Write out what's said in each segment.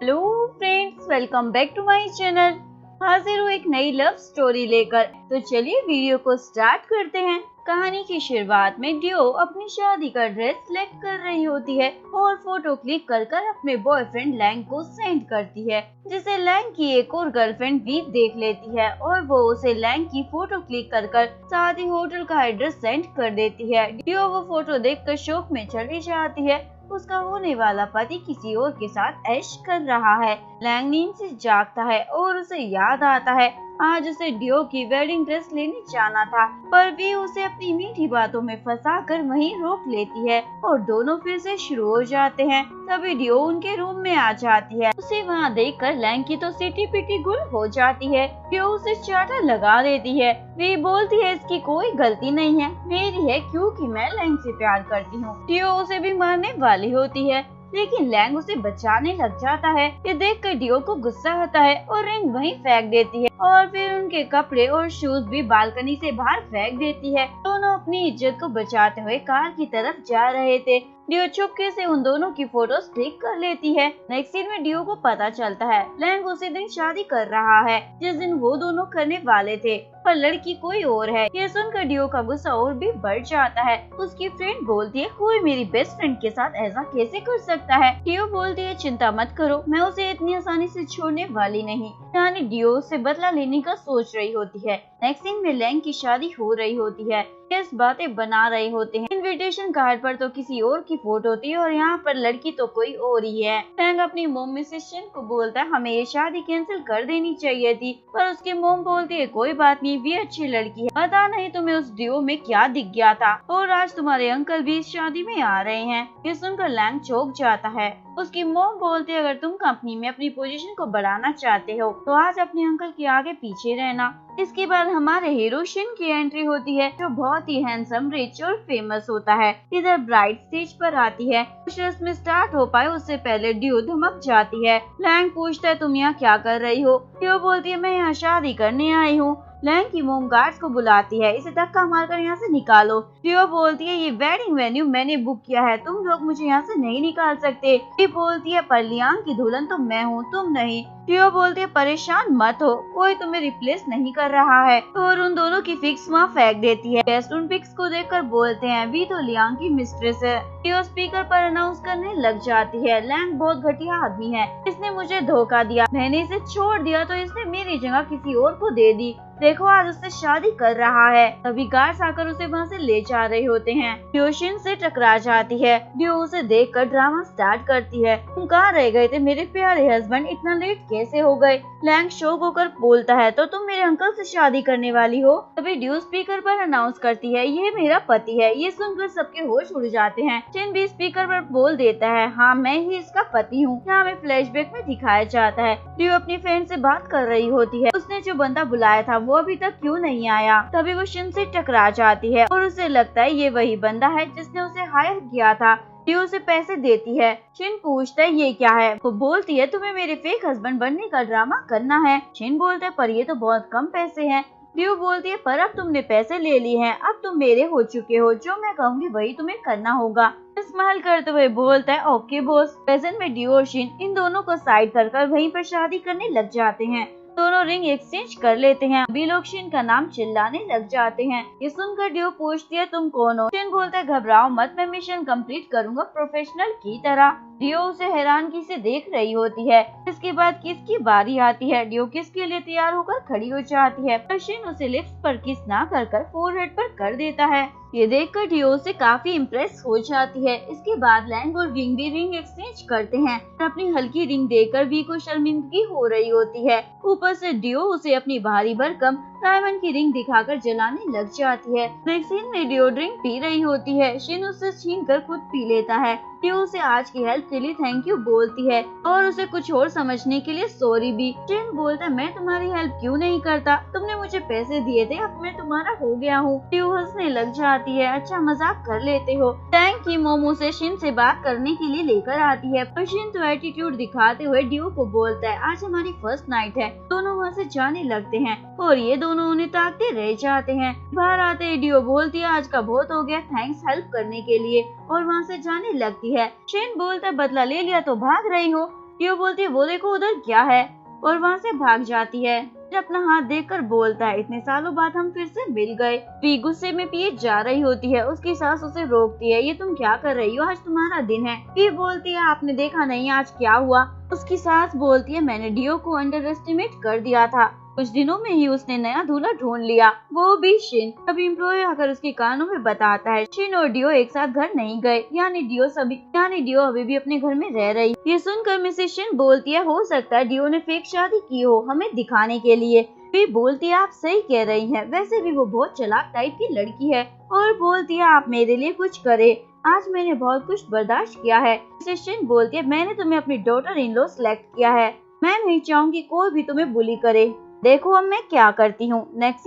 Hello friends, welcome back to my channel. हाजिर हूँ एक नई लव स्टोरी लेकर। तो चलिए वीडियो को स्टार्ट करते हैं। कहानी की शुरुआत में डियो अपनी शादी का ड्रेस सिलेक्ट कर रही होती है और फोटो क्लिक कर अपने बॉयफ्रेंड लैंग को सेंड करती है, जिसे लैंग की एक और गर्लफ्रेंड भी देख लेती है और वो उसे लैंग की फोटो क्लिक कर साथ ही होटल का एड्रेस सेंड कर देती है। डियो वो फोटो देखकर शौक में चली जाती है। उसका होने वाला पति किसी और के साथ ऐश कर रहा है। लैंग नींद से जागता है और उसे याद आता है आज उसे डियो की वेडिंग ड्रेस लेने जाना था, पर भी उसे अपनी मीठी बातों में फंसाकर वहीं रोक लेती है और दोनों फिर से शुरू हो जाते हैं। तभी डियो उनके रूम में आ जाती है। उसे वहाँ देखकर लैंग की तो सिटी पिटी गुल हो जाती है। डियो उसे चाटा लगा देती है। वे बोलती है इसकी कोई गलती नहीं है, मेरी है क्योंकि मैं लैंग से प्यार करती हूँ। डियो उसे भी मारने वाली होती है, लेकिन लैंग उसे बचाने लग जाता है। ये देखकर डियो को गुस्सा आता है और रिंग वहीं फेंक देती है और फिर उनके कपड़े और शूज भी बालकनी से बाहर फेंक देती है। दोनों अपनी इज्जत को बचाते हुए कार की तरफ जा रहे थे। डियो चुपके से उन दोनों की फोटोज क्लिक कर लेती है। नेक्स्ट सीन में डियो को पता चलता है लैंग उसी दिन शादी कर रहा है जिस दिन वो दोनों करने वाले थे, पर लड़की कोई और है। ये सुनकर डियो का गुस्सा और भी बढ़ जाता है। उसकी फ्रेंड बोलती है कोई मेरी बेस्ट फ्रेंड के साथ ऐसा कैसे कर सकता है। डियो बोलती है चिंता मत करो, मैं उसे इतनी आसानी से छोड़ने वाली नहीं। यानी डियो से बदला लेने का सोच रही होती है। नेक्स्ट सीन में लैंग की शादी हो रही होती है। इस बातें बना रहे होते हैं। इनविटेशन कार्ड पर तो किसी और की फोटो थी और यहाँ पर लड़की तो कोई और ही है। लैंग अपनी मोम मिसेस शिन को बोलता है हमें ये शादी कैंसिल कर देनी चाहिए थी, पर उसकी मोम बोलती है कोई बात नहीं, भी अच्छी लड़की है, पता नहीं तुम्हें उस डियो में क्या दिख गया था और आज तुम्हारे अंकल भी इस शादी में आ रहे हैं। ये सुनकर लैंग चौंक जाता है। उसकी मोम बोलती है अगर तुम कंपनी में अपनी पोजीशन को बढ़ाना चाहते हो तो आज अपने अंकल के आगे पीछे रहना। इसके बाद हमारे हीरो शिन की एंट्री होती है, जो बहुत ही हैंडसम, रिच और फेमस होता है। इधर ब्राइड स्टेज पर आती है। कुछ रस्म स्टार्ट हो पाए उससे पहले डियो धमक जाती है। लैंग पूछता है तुम यहाँ क्या कर रही हो। डियो बोलती है मैं यहाँ शादी करने आई हूँ। लैंग की मोम गार्ड्स को बुलाती है, इसे धक्का मारकर यहाँ से निकालो। डियो बोलती है ये वेडिंग वेन्यू मैंने बुक किया है, तुम लोग मुझे यहाँ से नहीं निकाल सकते। डियो बोलती है पर लियांग की दुल्हन तो मैं हूँ, तुम नहीं। डियो बोलती है परेशान मत हो, कोई तुम्हें रिप्लेस नहीं कर रहा है, और उन दोनों की फिक्स वहाँ फेंक देती है। गेस्ट उन पिक्स को देखकर बोलते हैं वी तो लियांग की मिस्ट्रेस है। डियो स्पीकर पर अनाउंस करने लग जाती है लैंग बहुत घटिया आदमी है, इसने मुझे धोखा दिया, मैंने इसे छोड़ दिया तो इसने मेरी जगह किसी और को दे दी, देखो आज उससे शादी कर रहा है। तभी गार्ड्स आकर उसे वहाँ से ले जा रहे होते हैं। डियो शिन से टकरा जाती है। डियो उसे देखकर ड्रामा स्टार्ट करती है, तुम कहाँ रह गए थे मेरे प्यारे हस्बैंड, इतना लेट कैसे हो गए। लैंग शॉक होकर बोलता है तो तुम मेरे अंकल से शादी करने वाली हो। तभी डियो स्पीकर पर अनाउंस करती है ये मेरा पति है। ये सुनकर सबके होश उड़ जाते हैं। शिन भी स्पीकर पर बोल देता है हाँ मैं ही इसका पति हूँ। यहाँ हमें फ्लैशबैक में दिखाया जाता है डियो अपनी फ्रेंड से बात कर रही होती है, उसने जो बंदा बुलाया था वो अभी तक क्यों नहीं आया। तभी वो शिन से टकरा जाती है और उसे लगता है ये वही बंदा है जिसने उसे हायर किया था। डियो उसे पैसे देती है। शिन पूछता है ये क्या है। वो बोलती है तुम्हें मेरे फेक हस्बैंड बनने का ड्रामा करना है। शिन बोलता है पर ये तो बहुत कम पैसे हैं। डियो बोलती है पर अब तुमने पैसे ले लिए हैं, अब तुम मेरे हो चुके हो, जो मैं कहूँगी वही तुम्हें करना होगा। स्माइल करते हुए बोलता है ओके बॉस। प्रेजेंट में डियो और शिन इन दोनों को साइड कर वहीं पर शादी करने लग जाते हैं। दोनों रिंग एक्सचेंज कर लेते हैं। अभी लोग शिन का नाम चिल्लाने लग जाते हैं। ये सुनकर डियो पूछती है तुम कौन हो। शिन बोलता है घबराओ मत, मैं मिशन कंप्लीट करूंगा प्रोफेशनल की तरह। डियो उसे हैरानगी से देख रही होती है। इसके बाद किसकी बारी आती है। डियो किस के लिए तैयार होकर खड़ी हो जाती है, पर शिन उसे लिप्स पर किस ना कर फोरहेड पर कर देता है। ये देखकर डियो से काफी इम्प्रेस हो जाती है। इसके बाद लैंग और विंग भी रिंग एक्सचेंज करते हैं। अपनी हल्की रिंग देकर वी को शर्मिंदगी हो रही होती है। ऊपर से डियो उसे अपनी भारी भरकम डायमंड की रिंग दिखाकर जलाने लग जाती है। नेक्स्ट सीन में डियो ड्रिंक पी रही होती है। शिन उससे छीन कर खुद पी लेता है। डियो उसे आज की हेल्प के लिए थैंक यू बोलती है और उसे कुछ और समझने के लिए सॉरी भी। शिन बोलता है मैं तुम्हारी हेल्प क्यों नहीं करता, तुमने मुझे पैसे दिए थे, अब मैं तुम्हारा हो गया हूँ। डियो हंसने लग जाती है, अच्छा मजाक कर लेते हो। टैंक की मोमो से शिन से बात करने के लिए लेकर आती है, पर शिन तो एटीट्यूड दिखाते हुए डियो को बोलता है आज हमारी फर्स्ट नाइट है। दोनों वहाँ से जाने लगते हैं और ये दोनों उन्हें ताकते रह जाते हैं। बाहर आते ही डियो बोलती है आज का बहुत हो गया, थैंक्स हेल्प करने के लिए, और वहाँ से जाने लगती है। शिन बोलता है बदला ले लिया तो भाग रही हो। डियो बोलती है वो देखो उधर क्या है, और वहाँ से भाग जाती है। अपना हाथ देखकर बोलता है इतने सालों बाद हम फिर से मिल गए। वी गुस्से में पिए जा रही होती है, उसकी सास उसे रोकती है, ये तुम क्या कर रही हो, आज तुम्हारा दिन है। वी बोलती है आपने देखा नहीं आज क्या हुआ। उसकी सास बोलती है मैंने डियो को अंडर एस्टिमेट कर दिया था, कुछ दिनों में ही उसने नया दूल्हा ढूंढ लिया, वो भी शिन। तभी एम्प्लॉय आकर उसके कानों में बताता है शिन और डियो एक साथ घर नहीं गए, यानी डियो अभी भी अपने घर में रह रही। ये सुनकर मिसेस शिन बोलती है हो सकता है डियो ने फेक शादी की हो हमें दिखाने के लिए। वे बोलती है आप सही कह रही हैं, वैसे भी वो बहुत चालाक टाइप की लड़की है। और बोलती है आप मेरे लिए कुछ करे, आज मैंने बहुत कुछ बर्दाश्त किया है। मिसेस शिन बोलती है मैंने तुम्हें अपनी डॉटर इन लॉ सिलेक्ट किया है, मैं नहीं चाहूंगी कोई भी तुम्हें बुली करे, देखो अब मैं क्या करती हूँ। नेक्स्ट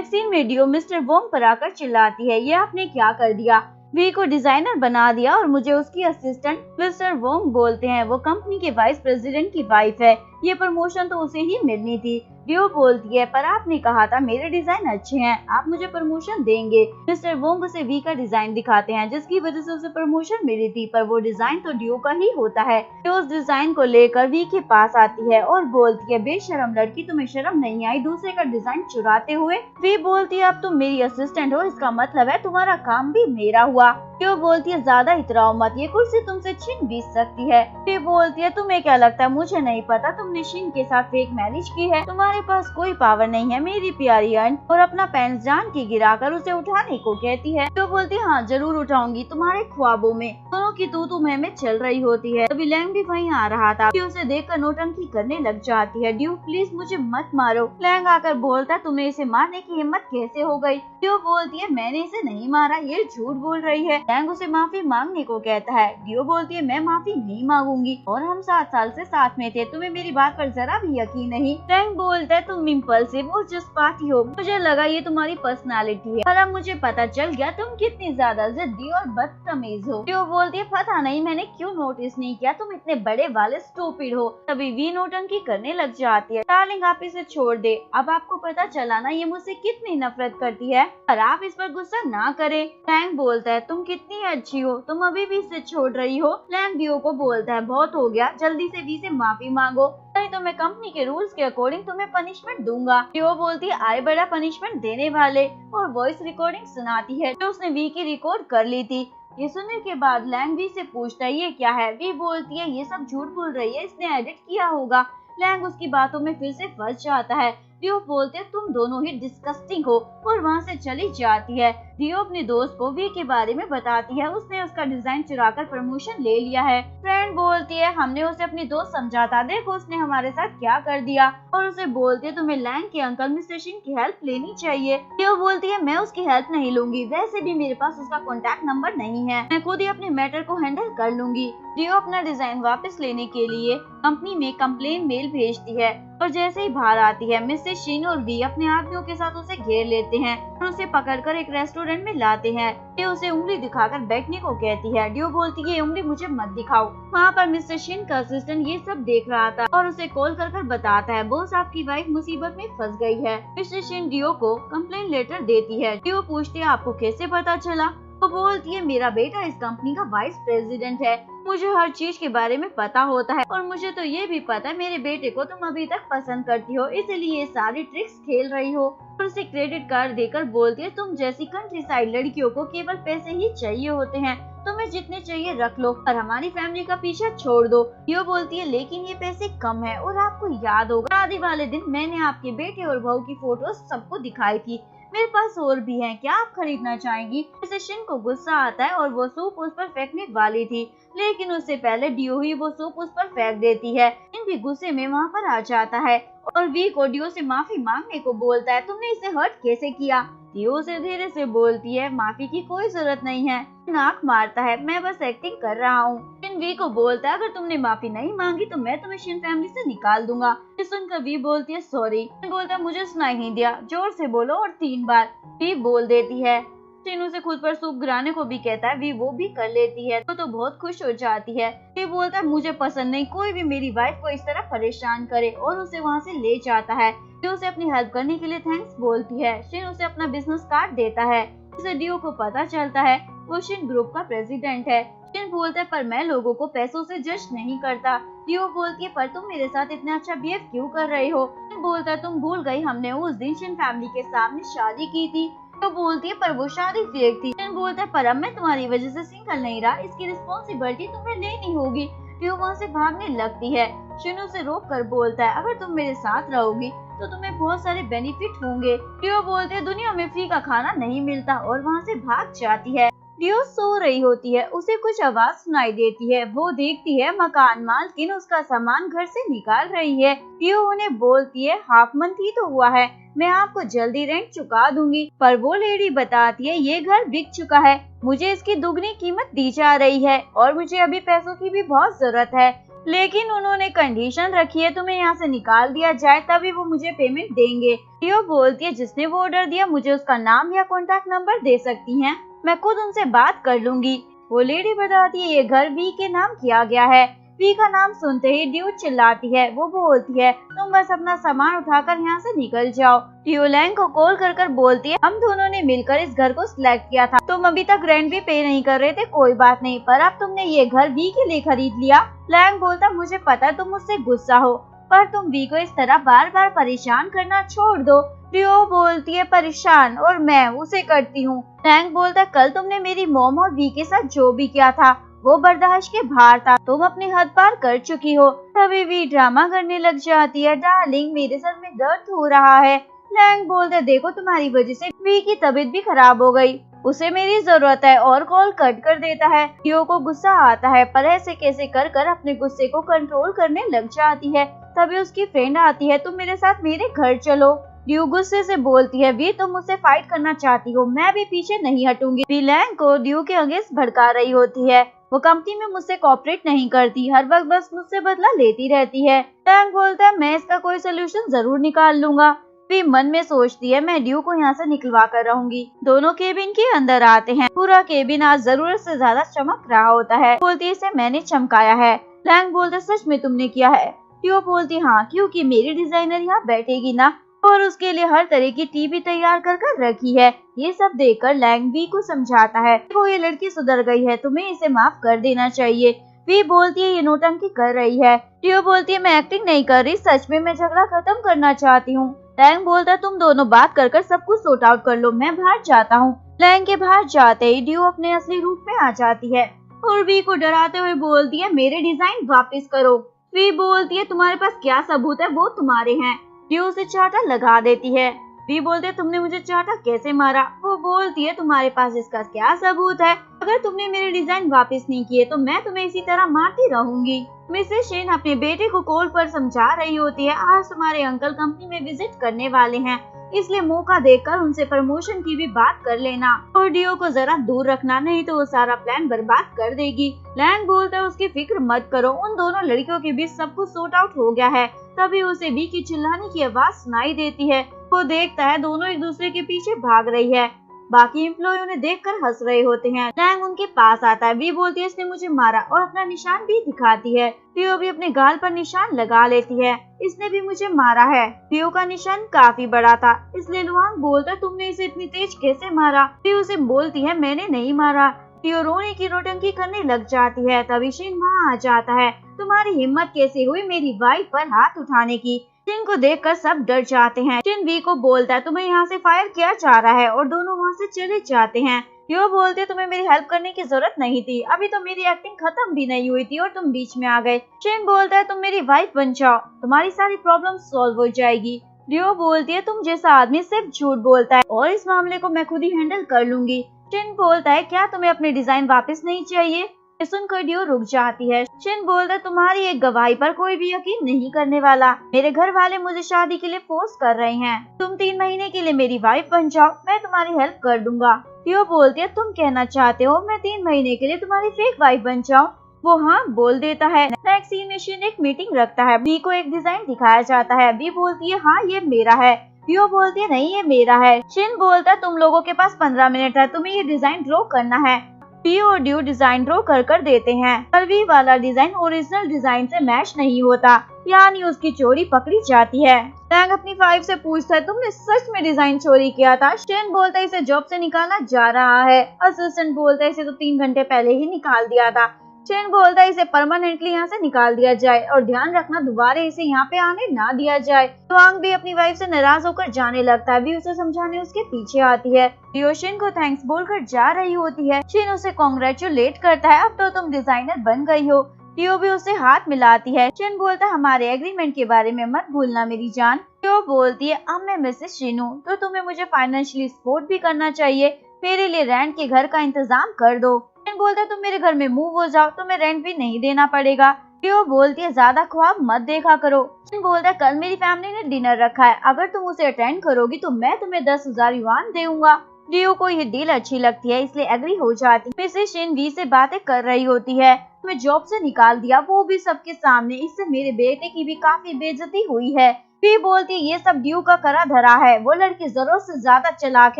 सीन में डियो मिस्टर वोंग पर आकर चिल्लाती है ये आपने क्या कर दिया, वी को डिजाइनर बना दिया और मुझे उसकी असिस्टेंट। मिस्टर वोंग बोलते हैं वो कंपनी के वाइस प्रेसिडेंट की वाइफ है, ये प्रमोशन तो उसे ही मिलनी थी। डियो बोलती है पर आपने कहा था मेरे डिजाइन अच्छे हैं, आप मुझे प्रमोशन देंगे। मिस्टर वोंग उसे वी का डिजाइन दिखाते हैं जिसकी वजह से उसे प्रमोशन मिली थी, पर वो डिजाइन तो डियो का ही होता है। डियो उस डिजाइन को लेकर वी के पास आती है और बोलती है बेशरम लड़की, तुम्हें शर्म नहीं आई दूसरे का डिजाइन चुराते हुए। वी बोलती है अब तुम मेरी असिस्टेंट हो, इसका मतलब है तुम्हारा काम भी मेरा हुआ। डियो बोलती है ज्यादा इतराओ मत, ये कुर्सी तुमसे छीन भी सकती है। वी बोलती है तुम्हें क्या लगता है मुझे नहीं पता तुमने शिन के साथ फेक मैरिज की है, तुम्हारे पास कोई पावर नहीं है मेरी प्यारी अन। और अपना पेन जान के गिराकर उसे उठाने को कहती है। तो बोलती है हाँ जरूर उठाऊंगी, तुम्हारे ख्वाबों में। दोनों की तू में चल रही होती है। तभी लैंग भी वहीं आ रहा था, उसे देखकर नौटंकी करने लग जाती है। ड्यू प्लीज मुझे मत मारो। लैंग आकर बोलता है तुम्हें इसे मारने की हिम्मत कैसे हो गई। ड्यू बोलती है मैंने इसे नहीं मारा, ये झूठ बोल रही है। लैंग उसे माफी मांगने को कहता है। ड्यू बोलती है मैं माफी नहीं मांगूंगी, और हम 7 साल से साथ में थे, तुम्हें मेरी बात पर जरा भी यकीन नहीं। लैंग बोलता है तुम इम्पल्सिव और जज्बाती हो, मुझे लगा ये तुम्हारी पर्सनालिटी है, पर अब मुझे पता चल गया तुम कितनी ज्यादा जिद्दी और बदतमीज हो। ड्यू बोलती है पता नहीं मैंने क्यों नोटिस नहीं किया, तुम इतने बड़े वाले स्टूपिड हो। तभी वी नौटंकी करने लग जाती है। डार्लिंग आप इसे छोड़ दे, अब आपको पता चला ना ये मुझसे कितनी नफरत करती है, पर आप इस पर गुस्सा ना करें। लैंग बोलता है तुम कितनी अच्छी हो, तुम अभी भी इसे छोड़ रही हो। लैंग ड्यू को बोलता है बहुत हो गया, जल्दी से वी से माफी मांगो, नहीं तो मैं कंपनी के रूल्स के अकॉर्डिंग तुम्हें पनिशमेंट दूंगा। ड्यू बोलती है आए बड़ा पनिशमेंट देने वाले, और वॉइस रिकॉर्डिंग सुनाती है जो उसने वी की रिकॉर्ड कर ली थी। ये सुनने के बाद लैंग वी से पूछता है ये क्या है। वी बोलती है ये सब झूठ बोल रही है, इसने एडिट किया होगा। लैंग उसकी बातों में फिर से फंस जाता है। ड्यू बोलते हैं तुम दोनों ही डिस्कस्टिंग हो, और वहाँ से चली जाती है। ड्यू अपने दोस्त को वी के बारे में बताती है, उसने उसका डिजाइन चुराकर प्रमोशन ले लिया है। फ्रेंड बोलती है हमने उसे अपनी दोस्त समझा था, देखो उसने हमारे साथ क्या कर दिया। और उसे बोलती है तुम्हें लैंग के अंकल मिस्टर शिन की हेल्प लेनी चाहिए। ड्यू बोलती है मैं उसकी हेल्प नहीं लूंगी, वैसे भी मेरे पास उसका कॉन्टैक्ट नंबर नहीं है, मैं खुद ही अपने मैटर को हैंडल कर लूंगी। ड्यू अपना डिजाइन वापस लेने के लिए कंपनी में कंप्लेन मेल भेजती है, और जैसे ही बाहर आती है मिसेस शिन और वी अपने आदमियों के साथ उसे घेर लेते हैं और उसे पकड़कर एक रेस्टोरेंट में लाते हैं। ड्यू उसे उंगली दिखाकर बैठने को कहती है। ड्यू बोलती है ये उंगली मुझे मत दिखाओ। वहाँ पर मिस्टर शिन का असिस्टेंट ये सब देख रहा था और उसे कॉल कर बताता है बॉस आपकी वाइफ मुसीबत में फंस गई है। मिस्टर शिन ड्यू को कंप्लेन लेटर देती है। ड्यू पूछती है आपको कैसे पता चला। वो बोलती है मेरा बेटा इस कंपनी का वाइस प्रेसिडेंट है, मुझे हर चीज के बारे में पता होता है, और मुझे तो ये भी पता है मेरे बेटे को तुम अभी तक पसंद करती हो, इसलिए ये सारी ट्रिक्स खेल रही हो। और उसे क्रेडिट कार्ड देकर बोलती है तुम जैसी कंट्री साइड लड़कियों को केवल पैसे ही चाहिए होते हैं, तुम्हें जितने चाहिए रख लो और हमारी फैमिली का पीछा छोड़ दो। यो बोलती है लेकिन ये पैसे कम है, और आपको याद होगा शादी वाले दिन मैंने आपके बेटे और बहू की फोटोज सबको दिखाई थी, मेरे पास और भी हैं, क्या आप खरीदना चाहेंगी। मिस्टर शिन को गुस्सा आता है और वो सूप उस पर फेंकने वाली थी, लेकिन उससे पहले ड्यू ही वो सूप उस पर फेंक देती है। इन भी गुस्से में वहाँ पर आ जाता है और वी को ड्यू से माफी मांगने को बोलता है, तुमने इसे हर्ट कैसे किया। ड्यू से धीरे से बोलती है माफी की कोई जरूरत नहीं है, नाक मारता है, मैं बस एक्टिंग कर रहा हूँ। शिन वी को बोलता है अगर तुमने माफी नहीं मांगी तो मैं तुम्हें शिन फैमिली से निकाल दूंगा। ये सुनकर वी बोलती है सॉरी। शिन बोलता है मुझे सुनाई नहीं दिया, जोर से बोलो और 3 बार। वी बोल देती है। शिन उसे खुद पर सूप गिराने को भी कहता है, वी वो भी कर लेती है तो बहुत खुश हो जाती है। वी बोलता है मुझे पसंद नहीं कोई भी मेरी वाइफ को इस तरह परेशान करे, और उसे वहाँ से ले जाता है। वी उसे अपनी हेल्प करने के लिए थैंक्स बोलती है। शिन उसे अपना बिजनेस कार्ड देता है, जिसे ड्यू को पता चलता है वो शिन ग्रुप का प्रेसिडेंट है। चिन बोलता है पर मैं लोगों को पैसों से जज नहीं करता। लियो बोलती है पर तुम मेरे साथ इतना अच्छा बिहेव क्यों कर रहे हो। चिन बोलता है तुम भूल गई हमने उस दिन शिन फैमिली के सामने शादी की थी। तो बोलती है पर वो शादी फेक थी। चिन बोलता है पर अब मैं तुम्हारी वजह से सिंगल नहीं रहा, इसकी रिस्पॉन्सिबिलिटी तुम्हें लेनी होगी। लियो वहाँ से भागने लगती है। शिन उसे रोक कर बोलता है अगर तुम मेरे साथ रहोगी तो तुम्हें बहुत सारे बेनिफिट होंगे। लियो बोलते है दुनिया में फ्री का खाना नहीं मिलता और वहाँ से भाग जाती है। लियो सो रही होती है, उसे कुछ आवाज सुनाई देती है। वो देखती है मकान मालकिन उसका सामान घर से निकाल रही है। लियो उन्हें बोलती है हाफ मंथ ही तो हुआ है, मैं आपको जल्दी रेंट चुका दूंगी। पर वो लेडी बताती है ये घर बिक चुका है, मुझे इसकी दुगनी कीमत दी जा रही है और मुझे अभी पैसों की भी बहुत जरूरत है। लेकिन उन्होंने कंडीशन रखी है तुम्हें यहाँ से निकाल दिया जाए तभी वो मुझे पेमेंट देंगे। लियो बोलती है जिसने वो ऑर्डर दिया मुझे उसका नाम या कॉन्टैक्ट नंबर दे सकती हैं, मैं खुद उनसे बात कर लूंगी। वो लेडी बताती है ये घर वी के नाम किया गया है। वी का नाम सुनते ही ड्यू चिल्लाती है। वो बोलती है तुम बस अपना सामान उठाकर यहाँ से निकल जाओ। ड्यू लैंग को कॉल कर कर बोलती है हम दोनों ने मिलकर इस घर को सिलेक्ट किया था, तुम अभी तक रेंट भी पे नहीं कर रहे थे, कोई बात नहीं, पर अब तुमने ये घर वी के लिए खरीद लिया। लैंग बोलता मुझे पता तुम मुझसे गुस्सा हो, पर तुम वी को इस तरह बार बार परेशान करना छोड़ दो। ड्यू बोलती है परेशान और मैं उसे करती हूँ। लैंग बोलता कल तुमने मेरी मॉम और वी के साथ जो भी किया था वो बर्दाश्त के बाहर था, तुम अपनी हद पार कर चुकी हो। तभी वी ड्रामा करने लग जाती है डार्लिंग मेरे सर में दर्द हो रहा है। लैंग बोलते देखो तुम्हारी वजह से वी की तबीयत भी खराब हो गई, उसे मेरी जरूरत है और कॉल कट कर देता है। ड्यू को गुस्सा आता है पर ऐसे कैसे कर कर अपने गुस्से को कंट्रोल करने लग जाती है। तभी उसकी फ्रेंड आती है तुम मेरे साथ मेरे घर चलो। ड्यू गुस्से से बोलती है वी तुम मुझसे फाइट करना चाहती हो, मैं भी पीछे नहीं हटूंगी। वी लैंग को ड्यू के अगेंस्ट भड़का रही होती है, वो कंपनी में मुझसे कोऑपरेट नहीं करती, हर वक्त बस मुझसे बदला लेती रहती है। लैंग बोलता है मैं इसका कोई सोल्यूशन जरूर निकाल लूंगा। वी मन में सोचती है मैं ड्यू को यहाँ से निकलवा कर रहूंगी। दोनों केबिन के अंदर आते हैं, पूरा केबिन आज जरूरत से ज्यादा चमक रहा होता है। बोलती है इसे मैंने चमकाया है। लैंग बोलता सच में तुमने किया है। ड्यू बोलती हाँ क्योंकि मेरी डिजाइनर यहाँ बैठेगी ना, और उसके लिए हर तरह की टीवी तैयार कर कर रखी है। ये सब देखकर लैंग वी को समझाता है वो ये लड़की सुधर गई है, तुम्हें इसे माफ कर देना चाहिए। वी बोलती है ये नौटंकी कर रही है। ड्यू बोलती है मैं एक्टिंग नहीं कर रही, सच में मैं झगड़ा खत्म करना चाहती हूँ। लैंग बोलता तुम दोनों बात कर कर सब कुछ सॉर्ट आउट कर लो, मैं बाहर जाता हूँ। लैंग के बाहर जाते ही ड्यू अपने असली रूप में आ जाती है और वी को डराते हुए बोलती है मेरे डिजाइन वापस करो। वी बोलती है तुम्हारे पास क्या सबूत है, वो तुम्हारे हैं। ड्यू उसे चाटा लगा देती है। वी बोलते तुमने मुझे चाटा कैसे मारा। वो बोलती है तुम्हारे पास इसका क्या सबूत है, अगर तुमने मेरे डिजाइन वापस नहीं किए तो मैं तुम्हें इसी तरह मारती रहूंगी। मिसेस शेन अपने बेटे को कॉल पर समझा रही होती है आज तुम्हारे अंकल कंपनी में विजिट करने वाले हैं, इसलिए मौका देखकर उनसे प्रमोशन की भी बात कर लेना और ड्यू को जरा दूर रखना, नहीं तो वो सारा प्लान बर्बाद कर देगी। लैंग बोलता है उसकी फिक्र मत करो, उन दोनों लड़कियों के बीच सब कुछ सॉर्ट आउट हो गया है। तभी उसे वी की चिल्लाने की आवाज सुनाई देती है। वो देखता है दोनों एक दूसरे के पीछे भाग रही है। बाकी एम्प्लॉय उन्हें देखकर हंस रहे होते हैं। लैंग उनके पास आता है। वी बोलती है इसने मुझे मारा और अपना निशान भी दिखाती है। ड्यू भी अपने गाल पर निशान लगा लेती है। इसने भी मुझे मारा है। ड्यू का निशान काफी बड़ा था, इसलिए लुआंग बोलता तुमने इसे इतनी तेज कैसे मारा। ड्यू उसे बोलती है मैंने नहीं मारा। ड्यू रोने की नौटंकी करने लग जाती है। तभी शिन वहाँ आ जाता है। तुम्हारी हिम्मत कैसे हुई मेरी वाइफ पर हाथ उठाने की। शिन को देखकर सब डर जाते हैं। शिन वी को बोलता है तुम्हें यहाँ से फायर किया जा रहा है और दोनों वहाँ से चले जाते हैं। ड्यू बोलते तुम्हें मेरी हेल्प करने की जरूरत नहीं थी, अभी तो मेरी एक्टिंग खत्म भी नहीं हुई थी और तुम बीच में आ गए। शिन बोलता है तुम मेरी वाइफ बन जाओ, तुम्हारी सारी प्रॉब्लम सॉल्व हो जाएगी। ड्यू बोलती है तुम जैसा आदमी सिर्फ झूठ बोलता है और इस मामले को मैं खुद ही हैंडल कर लूंगी। शिन बोलता है क्या तुम्हें अपने डिजाइन वापस नहीं चाहिए। सुनकर ड्यू रुक जाती है। शिन बोलता है तुम्हारी एक गवाही पर कोई भी यकीन नहीं करने वाला। मेरे घर वाले मुझे शादी के लिए फोर्स कर रहे हैं। तुम 3 महीने के लिए मेरी वाइफ बन जाओ, मैं तुम्हारी हेल्प कर दूंगा। ड्यू बोलती है तुम कहना चाहते हो मैं 3 महीने के लिए तुम्हारी फेक वाइफ बन जाऊँ। वो हाँ बोल देता है। नेक्स्ट सीन में शिन एक मीटिंग रखता है। वी को एक डिजाइन दिखाया जाता है। वी बोलती है हाँ ये मेरा है। ड्यू बोलती है नहीं ये मेरा है। शिन बोलता है तुम लोगों के पास 15 मिनट है, तुम्हें ये डिजाइन ड्रॉ करना है। वी और ड्यू डिजाइन ड्रॉ कर देते हैं, पर वी वाला डिजाइन ओरिजिनल डिजाइन से मैच नहीं होता, यानी उसकी चोरी पकड़ी जाती है। लैंग अपनी वाइफ से पूछता है, तुमने सच में डिजाइन चोरी किया था? शेन बोलता है, इसे जॉब से निकाला जा रहा है। असिस्टेंट बोलता है, इसे तो 3 घंटे पहले ही निकाल दिया था। शेन बोलता है, इसे परमानेंटली यहाँ से निकाल दिया जाए और ध्यान रखना दोबारा इसे यहाँ पे आने ना दिया जाए। वांग भी अपनी वाइफ से नाराज होकर जाने लगता है। वी उसे समझाने उसके पीछे आती है। रियो शेन को थैंक्स बोलकर जा रही होती है। शेन उसे कांग्रेचुलेट करता है, अब तो तुम डिजाइनर बन गई हो। रियो भी उसे हाथ मिलाती है। शेन बोलता है, हमारे एग्रीमेंट के बारे में मत भूलना मेरी जान। रियो बोलती है, अब मैं मिसेस शेन हूँ तो तुम्हें मुझे फाइनेंशियली सपोर्ट भी करना चाहिए, मेरे लिए रेंट के घर का इंतजाम कर दो। शेन बोलता है, तुम मेरे घर में मूव हो जाओ, तुम्हें रेंट भी नहीं देना पड़ेगा। रियो बोलती है, ज्यादा ख्वाब मत देखा करो। शेन बोलता है, कल मेरी फैमिली ने डिनर रखा है, अगर तुम उसे अटेंड करोगी तो मैं तुम्हें 10,000 युआन दूंगा। रियो को ये डील अच्छी लगती है, इसलिए एग्री हो जाती है। मिसेस शेन वी से बातें कर रही होती है। तुम्हें जॉब से निकाल दिया, वो भी सबके सामने, इससे मेरे बेटे की भी काफी बेइज्जती हुई है। वी बोलती है, ये सब ड्यू का करा धरा है, वो लड़की जरूरत से ज्यादा चालाक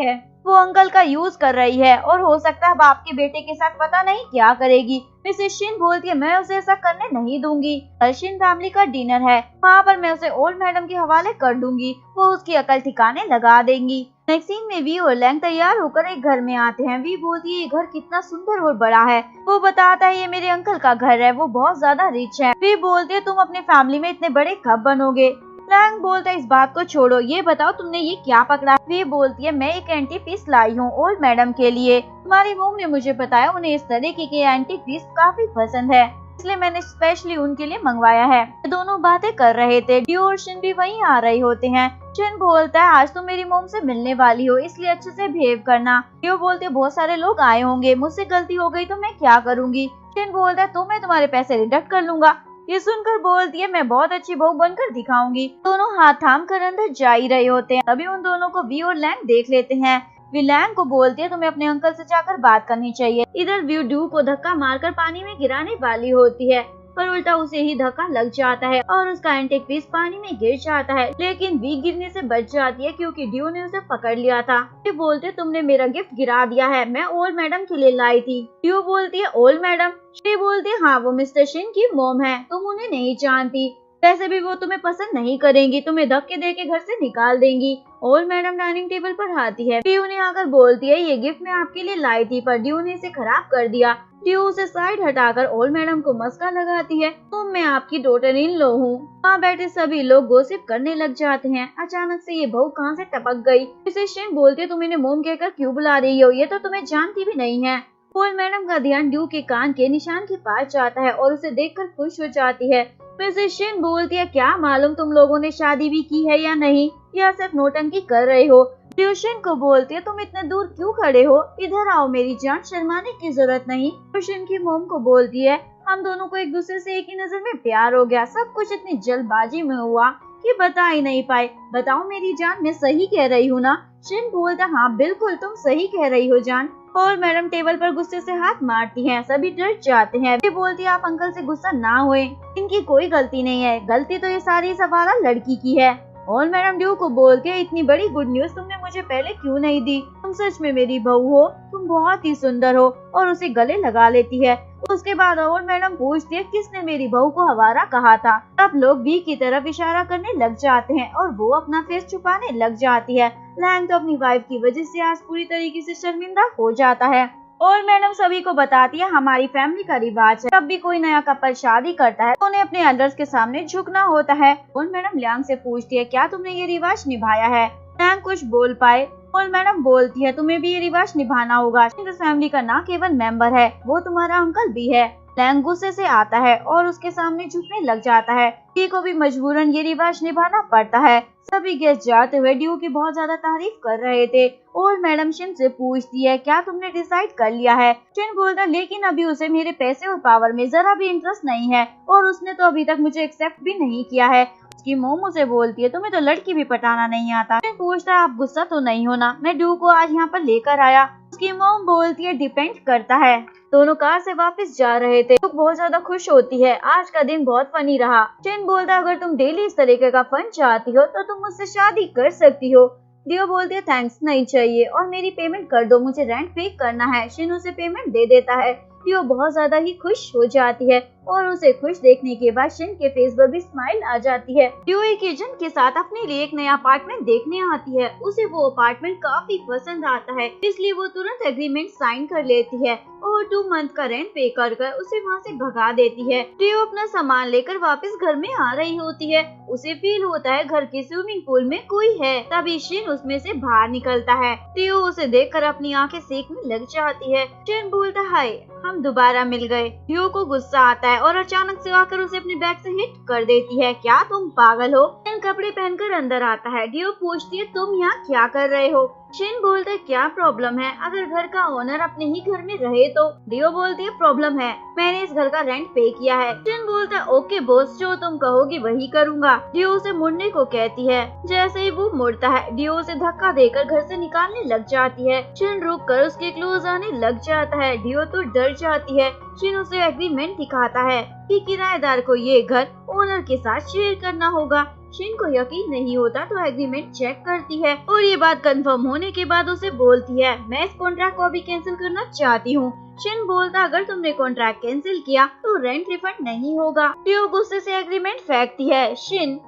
है, वो अंकल का यूज कर रही है और हो सकता है बाप के बेटे के साथ पता नहीं क्या करेगी। मिसेस शिन बोलती है, मैं उसे ऐसा करने नहीं दूंगी। कल शिन फैमिली का डिनर है, वहाँ पर मैं उसे ओल्ड मैडम के हवाले कर दूंगी, वो उसकी अकल ठिकाने लगा देंगी। नेक्स्ट सीन में वी और लैंग तैयार होकर एक घर में आते हैं। वी बोलती है, ये घर कितना सुंदर और बड़ा है। वो बताता है, ये मेरे अंकल का घर है, वो बहुत ज्यादा रिच है। वी बोलती है, तुम अपने फैमिली में इतने बड़े कब बनोगे? लैंग बोलता है, इस बात को छोड़ो, ये बताओ तुमने ये क्या पकड़ा? वी बोलती है, मैं एक एंटी पीस लाई हूँ ओल्ड मैडम के लिए, तुम्हारी मोम ने मुझे बताया उन्हें इस तरीके के एंटी पीस काफी पसंद है, इसलिए मैंने स्पेशली उनके लिए मंगवाया है। दोनों बातें कर रहे थे। ड्यू और शिन भी वहीं आ रहे होते हैं। शिन बोलता है, आज तुम मेरी मोम से मिलने वाली हो, इसलिए अच्छे से बिहेव करना। ड्यू बोलते, बहुत सारे लोग आए होंगे, मुझसे गलती हो गई तो मैं क्या करूँगी? शिन बोलता है, तो मैं तुम्हारे पैसे डिडक्ट कर लूंगा। ये सुनकर बोलती है, मैं बहुत अच्छी बहू बनकर दिखाऊंगी। दोनों हाथ थाम कर अंदर जा ही रहे होते हैं, तभी उन दोनों को वी और लैंग देख लेते हैं। वी लैंग को बोलती है, तुम्हें अपने अंकल से जाकर बात करनी चाहिए। इधर वी ड्यू को धक्का मारकर पानी में गिराने वाली होती है, पर उल्टा उसे ही धक्का लग जाता है और उसका एंटीक पीस पानी में गिर जाता है, लेकिन वी गिरने से बच जाती है क्योंकि ड्यू ने उसे पकड़ लिया था। वे बोलते, तुमने मेरा गिफ्ट गिरा दिया है, मैं ओल्ड मैडम के लिए लाई थी। ड्यू बोलती है, ओल्ड मैडम? वे बोलती है, हाँ, वो मिस्टर शिन की मोम है, तुम उन्हें नहीं जानती, वैसे भी वो तुम्हें पसंद नहीं करेंगी, तुम्हें धक्के दे के घर से निकाल देंगी। ओल्ड मैडम डाइनिंग टेबल पर आती है। ड्यू ने आकर बोलती है, ये गिफ्ट मैं आपके लिए लाई थी, पर ड्यू ने इसे खराब कर दिया। ड्यू उसे साइड हटाकर ओल्ड मैडम को मस्का लगाती है, तो मैं आपकी डॉटर इन लॉ हूँ। वहाँ बैठे सभी लोग गॉसिप करने लग जाते हैं। अचानक से ये बहू कहाँ से टपक गई? मिसेस शिन बोलती है, तुम इन्हें मोम कहकर क्यों बुला रही हो, ये तो तुम्हें जानती भी नहीं है। ओल्ड मैडम का ध्यान ड्यू के कान के निशान के पास जाता है और उसे देखकर खुश हो जाती है। मिसेस शिन बोलती है, क्या मालूम तुम लोगों ने शादी भी की है या नहीं, या सिर्फ नौटंकी कर रहे हो? ड्यू शिन को बोलती है, तुम इतने दूर क्यों खड़े हो, इधर आओ मेरी जान, शर्माने की जरूरत नहीं। ड्यू शिन की मोम को बोलती है, हम दोनों को एक दूसरे से एक ही नजर में प्यार हो गया, सब कुछ इतनी जल्दबाजी में हुआ कि बता ही नहीं पाए। बताओ मेरी जान, मैं सही कह रही हूँ ना? शिन बोलता, हाँ बिल्कुल तुम सही कह रही हो जान। और मैडम टेबल पर गुस्से से हाथ मारती हैं, सभी डर जाते हैं। वे बोलती है, आप अंकल से गुस्सा ना हुए, इनकी कोई गलती नहीं है, गलती तो ये सारी सवारा लड़की की है। और मैडम ड्यू को बोलती है, इतनी बड़ी गुड न्यूज तुमने मुझे पहले क्यों नहीं दी, तुम सच में मेरी बहू हो, तुम बहुत ही सुंदर हो, और उसे गले लगा लेती है। उसके बाद और मैडम पूछती है, किसने मेरी बहू को हवारा कहा था? तब लोग वी की तरफ इशारा करने लग जाते हैं और वो अपना फेस छुपाने लग जाती है। लैंग तो अपनी वाइफ की वजह से आज पूरी तरीके से शर्मिंदा हो जाता है। और मैडम सभी को बताती है, हमारी फैमिली का रिवाज है, जब भी कोई नया कपल शादी करता है तो उन्हें अपने एल्डर्स के सामने झुकना होता है। और मैडम लैंग से पूछती है, क्या तुमने ये रिवाज निभाया है? लैंग कुछ बोल पाए और मैडम बोलती है, तुम्हें भी ये रिवाज निभाना होगा, इस फैमिली का ना केवल मेंबर है, वो तुम्हारा अंकल भी है। लैंग गुस्से से आता है और उसके सामने झुकने लग जाता है। डी को भी मजबूरन ये रिवाज निभाना पड़ता है। सभी गेस्ट जाते हुए ड्यू की बहुत ज्यादा तारीफ कर रहे थे। और मैडम शिन से पूछती है, क्या तुमने डिसाइड कर लिया है? शिन बोलता, लेकिन अभी उसे मेरे पैसे और पावर में जरा भी इंटरेस्ट नहीं है और उसने तो अभी तक मुझे एक्सेप्ट भी नहीं किया है। उसकी मोम उसे बोलती है, तुम्हें तो लड़की भी पटाना नहीं आता। शिन पूछता है, आप गुस्सा तो नहीं होना, मैं ड्यू को आज यहाँ पर लेकर आया। उसकी मोम बोलती है, डिपेंड करता है। दोनों कार से वापस जा रहे थे। ड्यू बहुत ज्यादा खुश होती है, आज का दिन बहुत फनी रहा। शिन बोलता, अगर तुम डेली इस तरीके का फन चाहती हो तो तुम मुझसे शादी कर सकती हो। डियो बोलती है थैंक्स नहीं चाहिए और मेरी पेमेंट कर दो, मुझे रेंट पे करना है। शिन उसे पेमेंट दे देता है। डियो बहुत ज्यादा ही खुश हो जाती है और उसे खुश देखने के बाद शिन के फेस पर भी स्माइल आ जाती है। डियो एक एजेंट के साथ अपने लिए एक नया अपार्टमेंट देखने आती है। उसे वो अपार्टमेंट काफी पसंद आता है, इसलिए वो तुरंत एग्रीमेंट साइन कर लेती है और 2 मंथ का रेंट पे कर उसे वहाँ से भगा देती है। डियो अपना सामान लेकर वापस घर में आ रही होती है। उसे फील होता है घर के स्विमिंग पूल में कोई है, तभी शिन उसमें से बाहर निकलता है। डियो उसे देखकर अपनी आंखें सेकने लग जाती है। शिन बोलता है हाय, हम दोबारा मिल गए। डियो को गुस्सा आता है और अचानक से आकर उसे अपने बैग से हिट कर देती है। क्या तुम पागल हो? शिन कपड़े पहनकर अंदर आता है। डियो पूछती है तुम यहाँ क्या कर रहे हो? शिन बोलता है क्या प्रॉब्लम है अगर घर का ओनर अपने ही घर में रहे तो? डियो बोलती है प्रॉब्लम है, मैंने इस घर का रेंट पे किया है। शिन बोलता है ओके बॉस, जो तुम कहोगी वही करूँगा। डियो उसे मुड़ने को कहती है। जैसे ही वो मुड़ता है, डियो उसे धक्का देकर घर से निकालने लग जाती है। शिन रुक कर उसके क्लोज आने लग जाता है। डियो तो डर जाती है। शिन उसे एग्रीमेंट दिखाता है कि किराएदार को ये घर ओनर के साथ शेयर करना होगा। शिन को यकीन नहीं होता तो एग्रीमेंट चेक करती है और ये बात कंफर्म होने के बाद उसे बोलती है मैं इस कॉन्ट्रैक्ट को अभी कैंसिल करना चाहती हूँ। शिन बोलता अगर तुमने कॉन्ट्रैक्ट कैंसिल किया तो रेंट रिफंड नहीं होगा। डियो गुस्से से एग्रीमेंट फेंकती है। शिन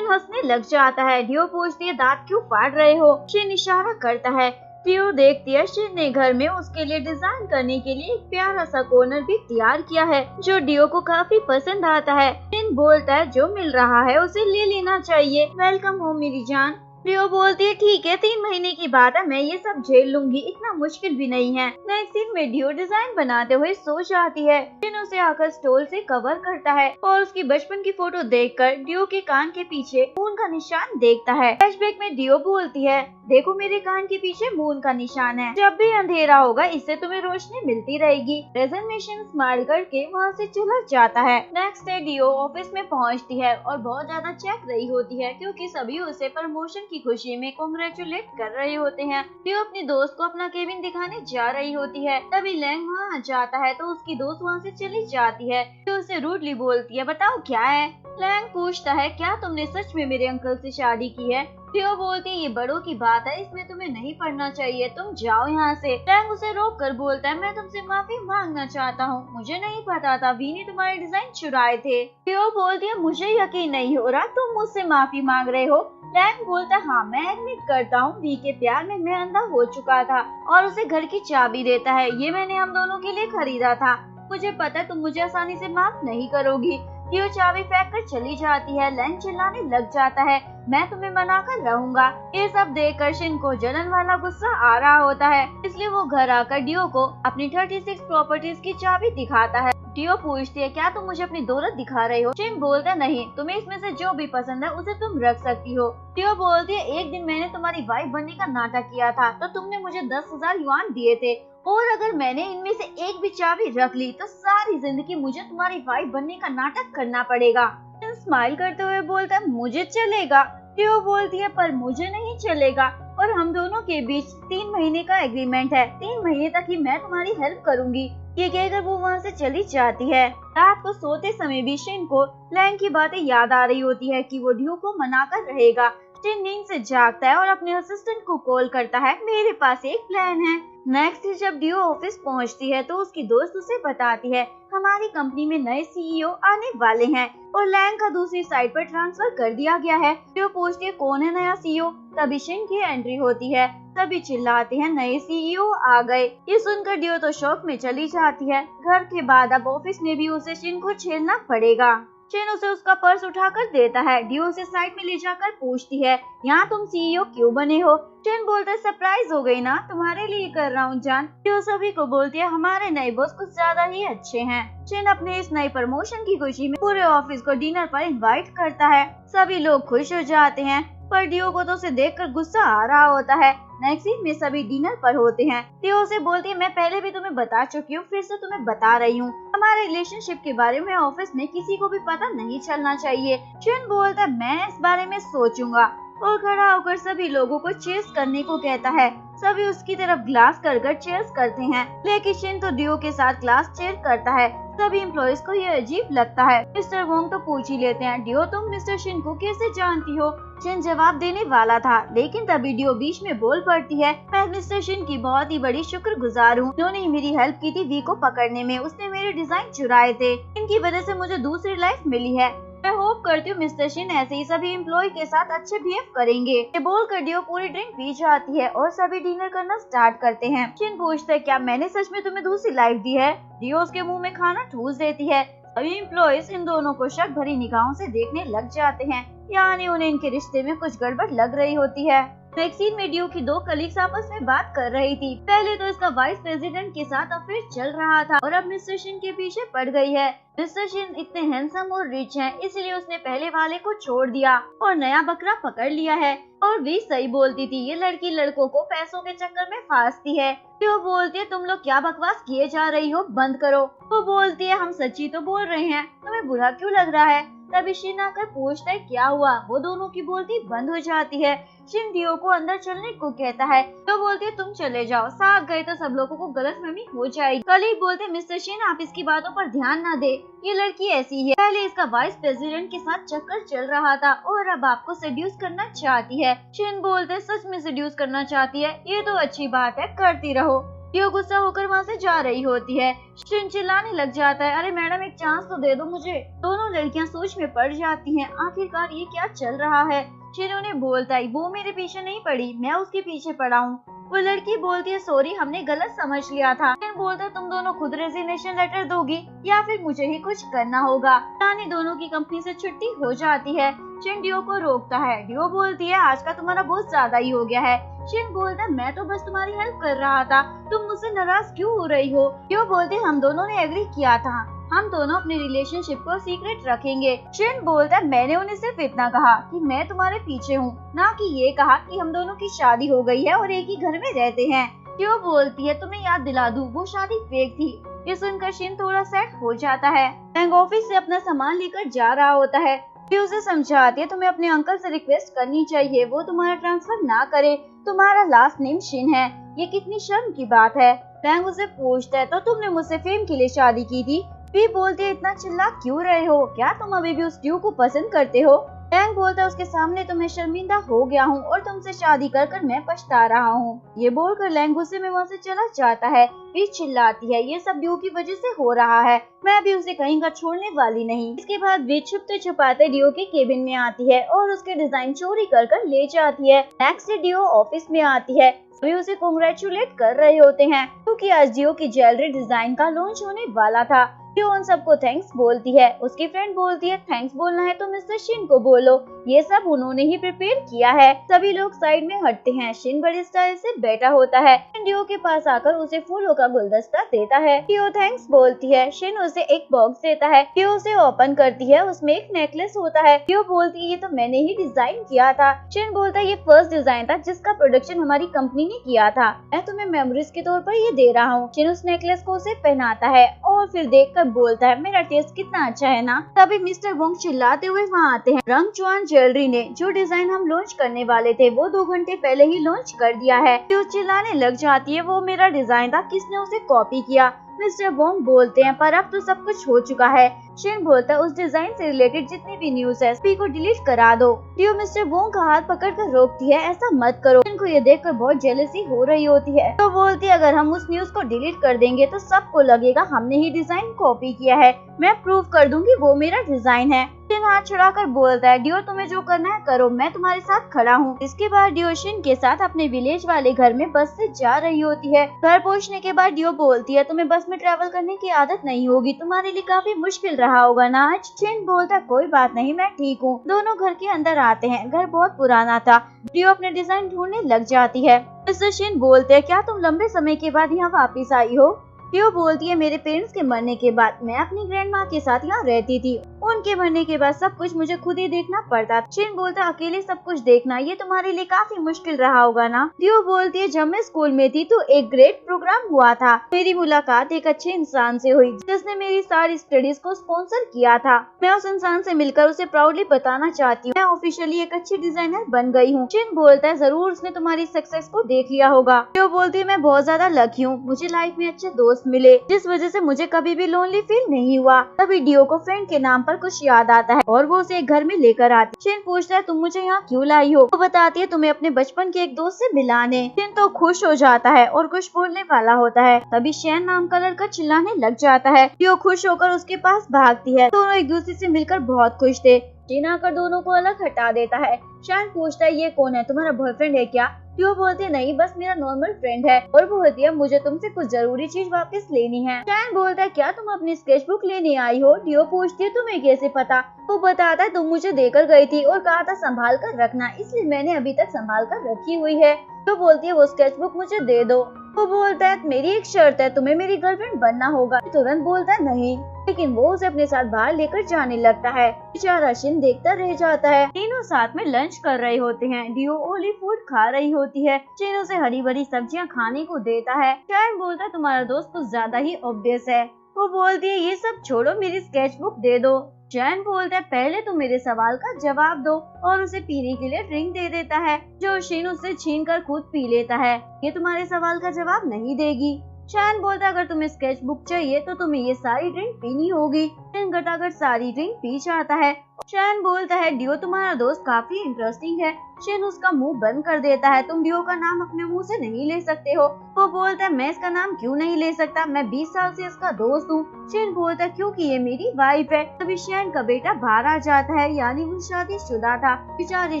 हंसने लग जाता है। डियो पूछती है दांत क्यों फाड़ रहे हो? शिन इशारा करता है। डियो देखती है शिन ने घर में उसके लिए डिजाइन करने के लिए एक प्यारा सा कॉर्नर भी तैयार किया है जो डियो को काफी पसंद आता है। शिन बोलता है जो मिल रहा है उसे ले लेना चाहिए। वेलकम हो मेरी जान। डियो बोलती है ठीक है, 3 महीने की बात है, मैं ये सब झेल लूंगी, इतना मुश्किल भी नहीं है। नेक्स्ट सीन में डियो डिजाइन बनाते हुए सो जाती है। शिन उसे आकर स्टोल से कवर करता है और उसकी बचपन की फोटो देखकर डियो के कान के पीछे मून का निशान देखता है। फ्लैशबैक में डियो बोलती है देखो मेरे कान के पीछे मून का निशान है, जब भी अंधेरा होगा इससे तुम्हें रोशनी मिलती रहेगी। रेजिग्नेशन स्माइल करके वहाँ से चला जाता है। नेक्स्ट डे डियो ऑफिस में पहुँचती है और बहुत ज्यादा चेक रही होती है क्योंकि सभी उसे प्रमोशन की खुशी में कांग्रेचुलेट कर रहे होते हैं। डियो अपनी दोस्त को अपना केबिन दिखाने जा रही होती है, तभी लैंग वहाँ जाता है तो उसकी दोस्त वहाँ से चली जाती है। डियो उसे रूडली बोलती है बताओ क्या है? लैंग पूछता है क्या तुमने सच में मेरे अंकल से शादी की है? डियो बोलती है ये बड़ों की बात है, इसमें तुम्हें नहीं पढ़ना चाहिए, तुम जाओ यहाँ से। लैंग उसे रोक कर बोलता है मैं तुमसे माफी मांगना चाहता हूँ, मुझे नहीं पता था वी ने तुम्हारे डिजाइन चुराए थे। डियो बोलती है मुझे यकीन नहीं हो रहा तुम मुझसे माफी मांग रहे हो। लैंग बोलता है हाँ मैं एडमिट करता हूँ, वी के प्यार में मैं अंधा हो चुका था, और उसे घर की चाबी देता है। ये मैंने हम दोनों के लिए खरीदा था, मुझे पता है तुम मुझे आसानी से माफ नहीं करोगी। डियो चाबी फेंक कर चली जाती है। लैंग चिल्लाने लग जाता है मैं तुम्हें मना कर रहूंगा। ये सब देखकर शिन को जलन वाला गुस्सा आ रहा होता है, इसलिए वो घर आकर डियो को अपनी 36 प्रॉपर्टीज की चाबी दिखाता है। डियो पूछती है क्या तुम मुझे अपनी दौलत दिखा रहे हो? शिन बोलता नहीं, तुम्हें इसमें से जो भी पसंद है उसे तुम रख सकती हो। डियो बोलती है एक दिन मैंने तुम्हारी वाइफ बनने का नाटक किया था तो तुमने मुझे 10,000 युआन दिए थे, और अगर मैंने इनमें से एक भी चाबी रख ली तो सारी जिंदगी मुझे तुम्हारी वाइफ बनने का नाटक करना पड़ेगा। शिन स्माइल करते हुए बोलता है मुझे चलेगा। डियो बोलती है पर मुझे नहीं चलेगा, और हम दोनों के बीच 3 महीने का एग्रीमेंट है, 3 महीने तक ही मैं तुम्हारी हेल्प करूंगी। ये कहकर वो वहाँ से चली जाती है। रात को सोते समय भी शिन को लैंग की बातें याद आ रही होती है कि वो डियो को मनाकर रहेगा। शिन नींद से जागता है और अपने असिस्टेंट को कॉल करता है मेरे पास एक प्लान है। नेक्स्ट जब डियो ऑफिस पहुंचती है तो उसकी दोस्त उसे बताती है हमारी कंपनी में नए सीईओ आने वाले हैं और लैंग का दूसरी साइड पर ट्रांसफर कर दिया गया है। डियो पूछती है कौन है नया सीईओ? तभी शिन की एंट्री होती है। सभी चिल्लाते हैं नए सीईओ आ गए। ये सुनकर डियो तो शॉक में चली जाती है। घर के बाद अब ऑफिस में भी उसे शिन को झेलना पड़ेगा। शिन उसे उसका पर्स उठाकर देता है। डियो उसे साइड में ले जाकर पूछती है यहाँ तुम सीईओ क्यों बने हो? शिन बोलता है सरप्राइज हो गई ना, तुम्हारे लिए कर रहा हूँ जान। डियो सभी को बोलती है हमारे नए बॉस कुछ ज्यादा ही अच्छे हैं। शिन अपने इस नई प्रमोशन की खुशी में पूरे ऑफिस को डिनर पर इनवाइट करता है। सभी लोग खुश हो जाते हैं, पर डियो को तो उसे देखकर गुस्सा आ रहा होता है। नेक्स्ट सीन में सभी डिनर पर होते हैं। डियो उसे बोलती है मैं पहले भी तुम्हें बता चुकी हूँ, फिर से तुम्हें बता रही हूँ, हमारे रिलेशनशिप के बारे में ऑफिस में किसी को भी पता नहीं चलना चाहिए। शिन बोलता है मैं इस बारे में सोचूंगा, और खड़ा होकर सभी लोगों को चेस करने को कहता है। सभी उसकी तरफ ग्लास कर चेयर्स करते हैं, लेकिन शिन तो डियो के साथ ग्लास चेयर करता है। सभी एम्प्लॉइज को ये अजीब लगता है। मिस्टर वोंग तो पूछ ही लेते हैं, डियो तुम मिस्टर शिन को कैसे जानती हो? शिन जवाब देने वाला था, लेकिन तभी डियो बीच में बोल पड़ती है, मैं मिस्टर शिन की बहुत ही बड़ी शुक्रगुजार हूँ। उन्होंने मेरी हेल्प की थी वी को पकड़ने में, उसने मेरे डिजाइन चुराए थे, इनकी वजह से मुझे दूसरी लाइफ मिली है। मैं होप करती हूँ मिस्टर शिन ऐसे ही सभी एम्प्लॉय के साथ अच्छे बिहेव करेंगे। ये बोल कर डियो पूरी ड्रिंक पी जाती है और सभी डिनर करना स्टार्ट करते हैं। शिन पूछता है, क्या मैंने सच में तुम्हें दूसरी लाइफ दी है? डियो उसके मुंह में खाना ठूस देती है। सभी एम्प्लॉयज इन दोनों को शक भरी निगाहों से देखने लग जाते हैं, यानी उन्हें इनके रिश्ते में कुछ गड़बड़ लग रही होती है। नेक्स्ट सीन में डियो की दो कलीग्स आपस में बात कर रही थी। पहले तो इसका वाइस प्रेसिडेंट के साथ अफेयर चल रहा था और अब मिस्टर शिन के पीछे पड़ गई है। मिस्टर शिन इतने हैंडसम और रिच हैं, इसलिए उसने पहले वाले को छोड़ दिया और नया बकरा पकड़ लिया है। और भी सही बोलती थी, ये लड़की लड़कों को पैसों के चक्कर में फांसती है। डियो बोलती है, तुम लोग क्या बकवास किए जा रही हो, बंद करो। वो बोलती है, हम सच्ची तो बोल रहे हैं, तुम्हें बुरा क्यों लग रहा है? तभी शिन आकर पूछता है, क्या हुआ? वो दोनों की बोलती बंद हो जाती है। शिन डियो को अंदर चलने को कहता है, तो बोलती है, तुम चले जाओ, साथ गए तो सब लोगों को गलतफहमी हो जाएगी। कलीग बोलते, मिस्टर शिन आप इसकी बातों पर ध्यान न दे, ये लड़की ऐसी है, पहले इसका वाइस प्रेसिडेंट के साथ चक्कर चल रहा था और अब आपको सेड्यूस करना चाहती है। शिन बोलते, सच में सेड्यूस करना चाहती है, ये तो अच्छी बात है, करती रहो। डियो गुस्सा होकर वहाँ से जा रही होती है। शिन चिल्लाने लग जाता है, अरे मैडम एक चांस तो दे दो मुझे। दोनों लड़कियाँ सोच में पड़ जाती हैं, आखिरकार ये क्या चल रहा है। शिन उन्हें बोलता है, वो मेरे पीछे नहीं पड़ी, मैं उसके पीछे पड़ा हूँ। वो लड़की बोलती है, सॉरी हमने गलत समझ लिया था। शिन बोलता है, तुम दोनों खुद रेजिग्नेशन लेटर दोगी या फिर मुझे ही कुछ करना होगा। यानी दोनों की कंपनी से छुट्टी हो जाती है। शिन डियो को रोकता है। डियो बोलती है, आज का तुम्हारा बहुत ज्यादा ही हो गया है। शिन बोलता है, मैं तो बस तुम्हारी हेल्प कर रहा था, तुम मुझसे नाराज क्यों हो रही हो? डियो बोलती है, हम दोनों ने एग्री किया था, हम दोनों अपने रिलेशनशिप को सीक्रेट रखेंगे। शिन बोलता है, मैंने उन्हें सिर्फ इतना कहा कि मैं तुम्हारे पीछे हूँ, ना कि ये कहा कि हम दोनों की शादी हो गई है और एक ही घर में रहते हैं। डियो बोलती है, तुम्हें याद दिला दूं, वो शादी फेक थी। ये सुनकर शिन थोड़ा सैड हो जाता है। बैंक ऑफिस से अपना सामान लेकर जा रहा होता है। डियो उसे समझाती है, तुम्हें अपने अंकल से रिक्वेस्ट करनी चाहिए, वो तुम्हारा ट्रांसफर ना करे, तुम्हारा लास्ट नेम शिन है, ये कितनी शर्म की बात है। बैंक उसे पूछता है, तो तुमने मुझसे फेम के लिए शादी की थी? भी बोलती है, इतना चिल्ला क्यों रहे हो, क्या तुम अभी भी उस ड्यू को पसंद करते हो? टैंग बोलता है, उसके सामने तो मैं शर्मिंदा हो गया हूँ और तुमसे शादी कर कर मैं पछता रहा हूँ। ये बोलकर लैंग गुस्से में वहाँ से चला जाता है। भी चिल्लाती है, ये सब ड्यू की वजह से हो रहा है, मैं भी उसे कहीं का छोड़ने वाली नहीं। इसके बाद वे छुपते छुपाते डियो के केबिन में आती है और उसके डिजाइन चोरी कर कर ले जाती है। नेक्स्ट डे डियो ऑफिस में आती है, सभी उसे कांग्रेचुलेट कर रहे होते हैं क्योंकि आज डियो की ज्वेलरी डिजाइन का लॉन्च होने वाला था। डियो उन सबको थैंक्स बोलती है। उसकी फ्रेंड बोलती है, थैंक्स बोलना है तो मिस्टर शिन को बोलो, ये सब उन्होंने ही प्रिपेयर किया है। सभी लोग साइड में हटते हैं। शिन बड़े स्टाइल से बैठा होता है। डियो के पास आकर उसे फूलों का गुलदस्ता देता है। डियो थैंक्स बोलती है। शिन उसे एक बॉक्स देता है। डियो उसे ओपन करती है, उसमें एक नेकलेस होता है। डियो बोलती है, ये तो मैंने ही डिजाइन किया था। शिन बोलता है, ये फर्स्ट डिजाइन था जिसका प्रोडक्शन हमारी कंपनी ने किया था, मैं तुम्हें मेमोरीज के तौर पर ये दे रहा हूँ। शिन उस नेकलेस को उसे पहनाता है और फिर देखकर बोलता है, मेरा टेस्ट कितना अच्छा है ना। तभी मिस्टर वोंग चिल्लाते हुए वहाँ आते हैं। रंग चुआन ज्वेलरी ने जो डिजाइन हम लॉन्च करने वाले थे वो 2 घंटे पहले ही लॉन्च कर दिया है। तो चिल्लाने लग जाती है, वो मेरा डिजाइन था, किसने उसे कॉपी किया? मिस्टर वोंग बोलते हैं, पर अब तो सब कुछ हो चुका है। शिन बोलता है, उस डिजाइन से रिलेटेड जितनी भी न्यूज है सभी को डिलीट करा दो। डियो मिस्टर वोंग का हाथ पकड़कर रोकती है, ऐसा मत करो। शिन को ये देखकर बहुत जेलसी हो रही होती है, तो बोलती है, अगर हम उस न्यूज को डिलीट कर देंगे तो सबको लगेगा हमने ही डिजाइन कॉपी किया है, मैं प्रूव कर दूंगी वो मेरा डिजाइन है। शिन हाथ छुड़ाकर बोलता है, डियो तुम्हें जो करना है करो, मैं तुम्हारे साथ खड़ा हूँ। इसके बाद डियो शिन के साथ अपने विलेज वाले घर में बस से जा रही होती है। घर पहुँचने के बाद डियो बोलती है, तुम्हें बस में ट्रैवल करने की आदत नहीं होगी, तुम्हारे लिए काफी मुश्किल रहा होगा ना आज। शिन बोलता है, कोई बात नहीं, मैं ठीक हूँ। दोनों घर के अंदर आते हैं। घर बहुत पुराना था। डियो अपने डिजाइन ढूंढने लग जाती है। मिस्टर शिन बोलते हैं, क्या तुम लंबे समय के बाद यहाँ वापिस आई हो? डियो बोलती है मेरे पेरेंट्स के मरने के बाद मैं अपनी ग्रैंड माँ के साथ यहाँ रहती थी। उनके मरने के बाद सब कुछ मुझे खुद ही देखना पड़ता। शिन बोलता है अकेले सब कुछ देखना ये तुम्हारे लिए काफी मुश्किल रहा होगा ना। डियो बोलती है जब मैं स्कूल में थी तो एक ग्रेट प्रोग्राम हुआ था। मेरी मुलाकात एक अच्छे इंसान से हुई जिसने मेरी सारी स्टडीज को स्पॉन्सर किया था। मैं उस इंसान से मिलकर उसे प्राउडली बताना चाहती हूँ मैं ऑफिशियली एक अच्छी डिजाइनर बन गई हूँ। शिन बोलता है जरूर उसने तुम्हारी सक्सेस को देख लिया होगा। डियो बोलती है मैं बहुत ज्यादा लकी हूँ मुझे लाइफ में अच्छे दोस्त मिले जिस वजह से मुझे कभी भी लोनली फील नहीं हुआ। तभी डियो को फ्रेंड के नाम पर कुछ याद आता है और वो उसे एक घर में लेकर आती। शिन पूछता है तुम मुझे यहाँ क्यों लाई हो। वो बताती है तुम्हें अपने बचपन के एक दोस्त से मिलाने। शिन तो खुश हो जाता है और कुछ बोलने वाला होता है तभी शैन नाम का लड़का चिल्लाने लग जाता है। डियो खुश होकर उसके पास भागती है। दोनों एक दूसरे से मिलकर बहुत खुश थे। शिन आकर दोनों को अलग हटा देता है। शैन पूछता है ये कौन है तुम्हारा बॉयफ्रेंड है क्या। डियो बोलती है नहीं बस मेरा नॉर्मल फ्रेंड है और वो बोलती है मुझे तुमसे कुछ जरूरी चीज वापस लेनी है। शैन बोलता है क्या तुम अपनी स्केचबुक लेने आई हो। डियो पूछती है तुम्हें कैसे पता। वो बताता है तुम मुझे देकर गई थी और कहा था संभाल कर रखना इसलिए मैंने अभी तक संभाल कर रखी हुई है। तो बोलती है वो स्केचबुक मुझे दे दो। वो बोलता है मेरी एक शर्त है तुम्हें मेरी गर्लफ्रेंड बनना होगा। तुरंत बोलता है नहीं लेकिन वो उसे अपने साथ बाहर लेकर जाने लगता है। बेचारा शिन देखता रह जाता है। तीनों साथ में लंच कर रहे होते हैं। डियो ओली फूड खा रही होती है। शिन उसे हरी भरी सब्जियां खाने को देता है। शैन बोलता है तुम्हारा दोस्त कुछ ज्यादा ही ऑब्वियस है। वो बोलती है ये सब छोड़ो मेरी स्केचबुक दे दो। शैन बोलता है पहले तो मेरे सवाल का जवाब दो और उसे पीने के लिए ड्रिंक दे देता है जो शिन उससे छीन कर खुद पी लेता है। ये तुम्हारे सवाल का जवाब नहीं देगी। शैन बोलता है अगर तुम्हें स्केचबुक चाहिए तो तुम्हें ये सारी ड्रिंक पीनी होगी। शिन घटाकर सारी ड्रिंक पी जाता है। शैन बोलता है डियो तुम्हारा दोस्त काफी इंटरेस्टिंग है। शिन उसका मुंह बंद कर देता है तुम डियो का नाम अपने मुंह से नहीं ले सकते हो। वो बोलता है मैं इसका नाम क्यों नहीं ले सकता मैं 20 साल से इसका दोस्त हूँ। शिन बोलता है क्योंकि ये मेरी वाइफ है। तभी शैन का बेटा बाहर आ जाता है यानी वो शादीशुदा था। बेचारे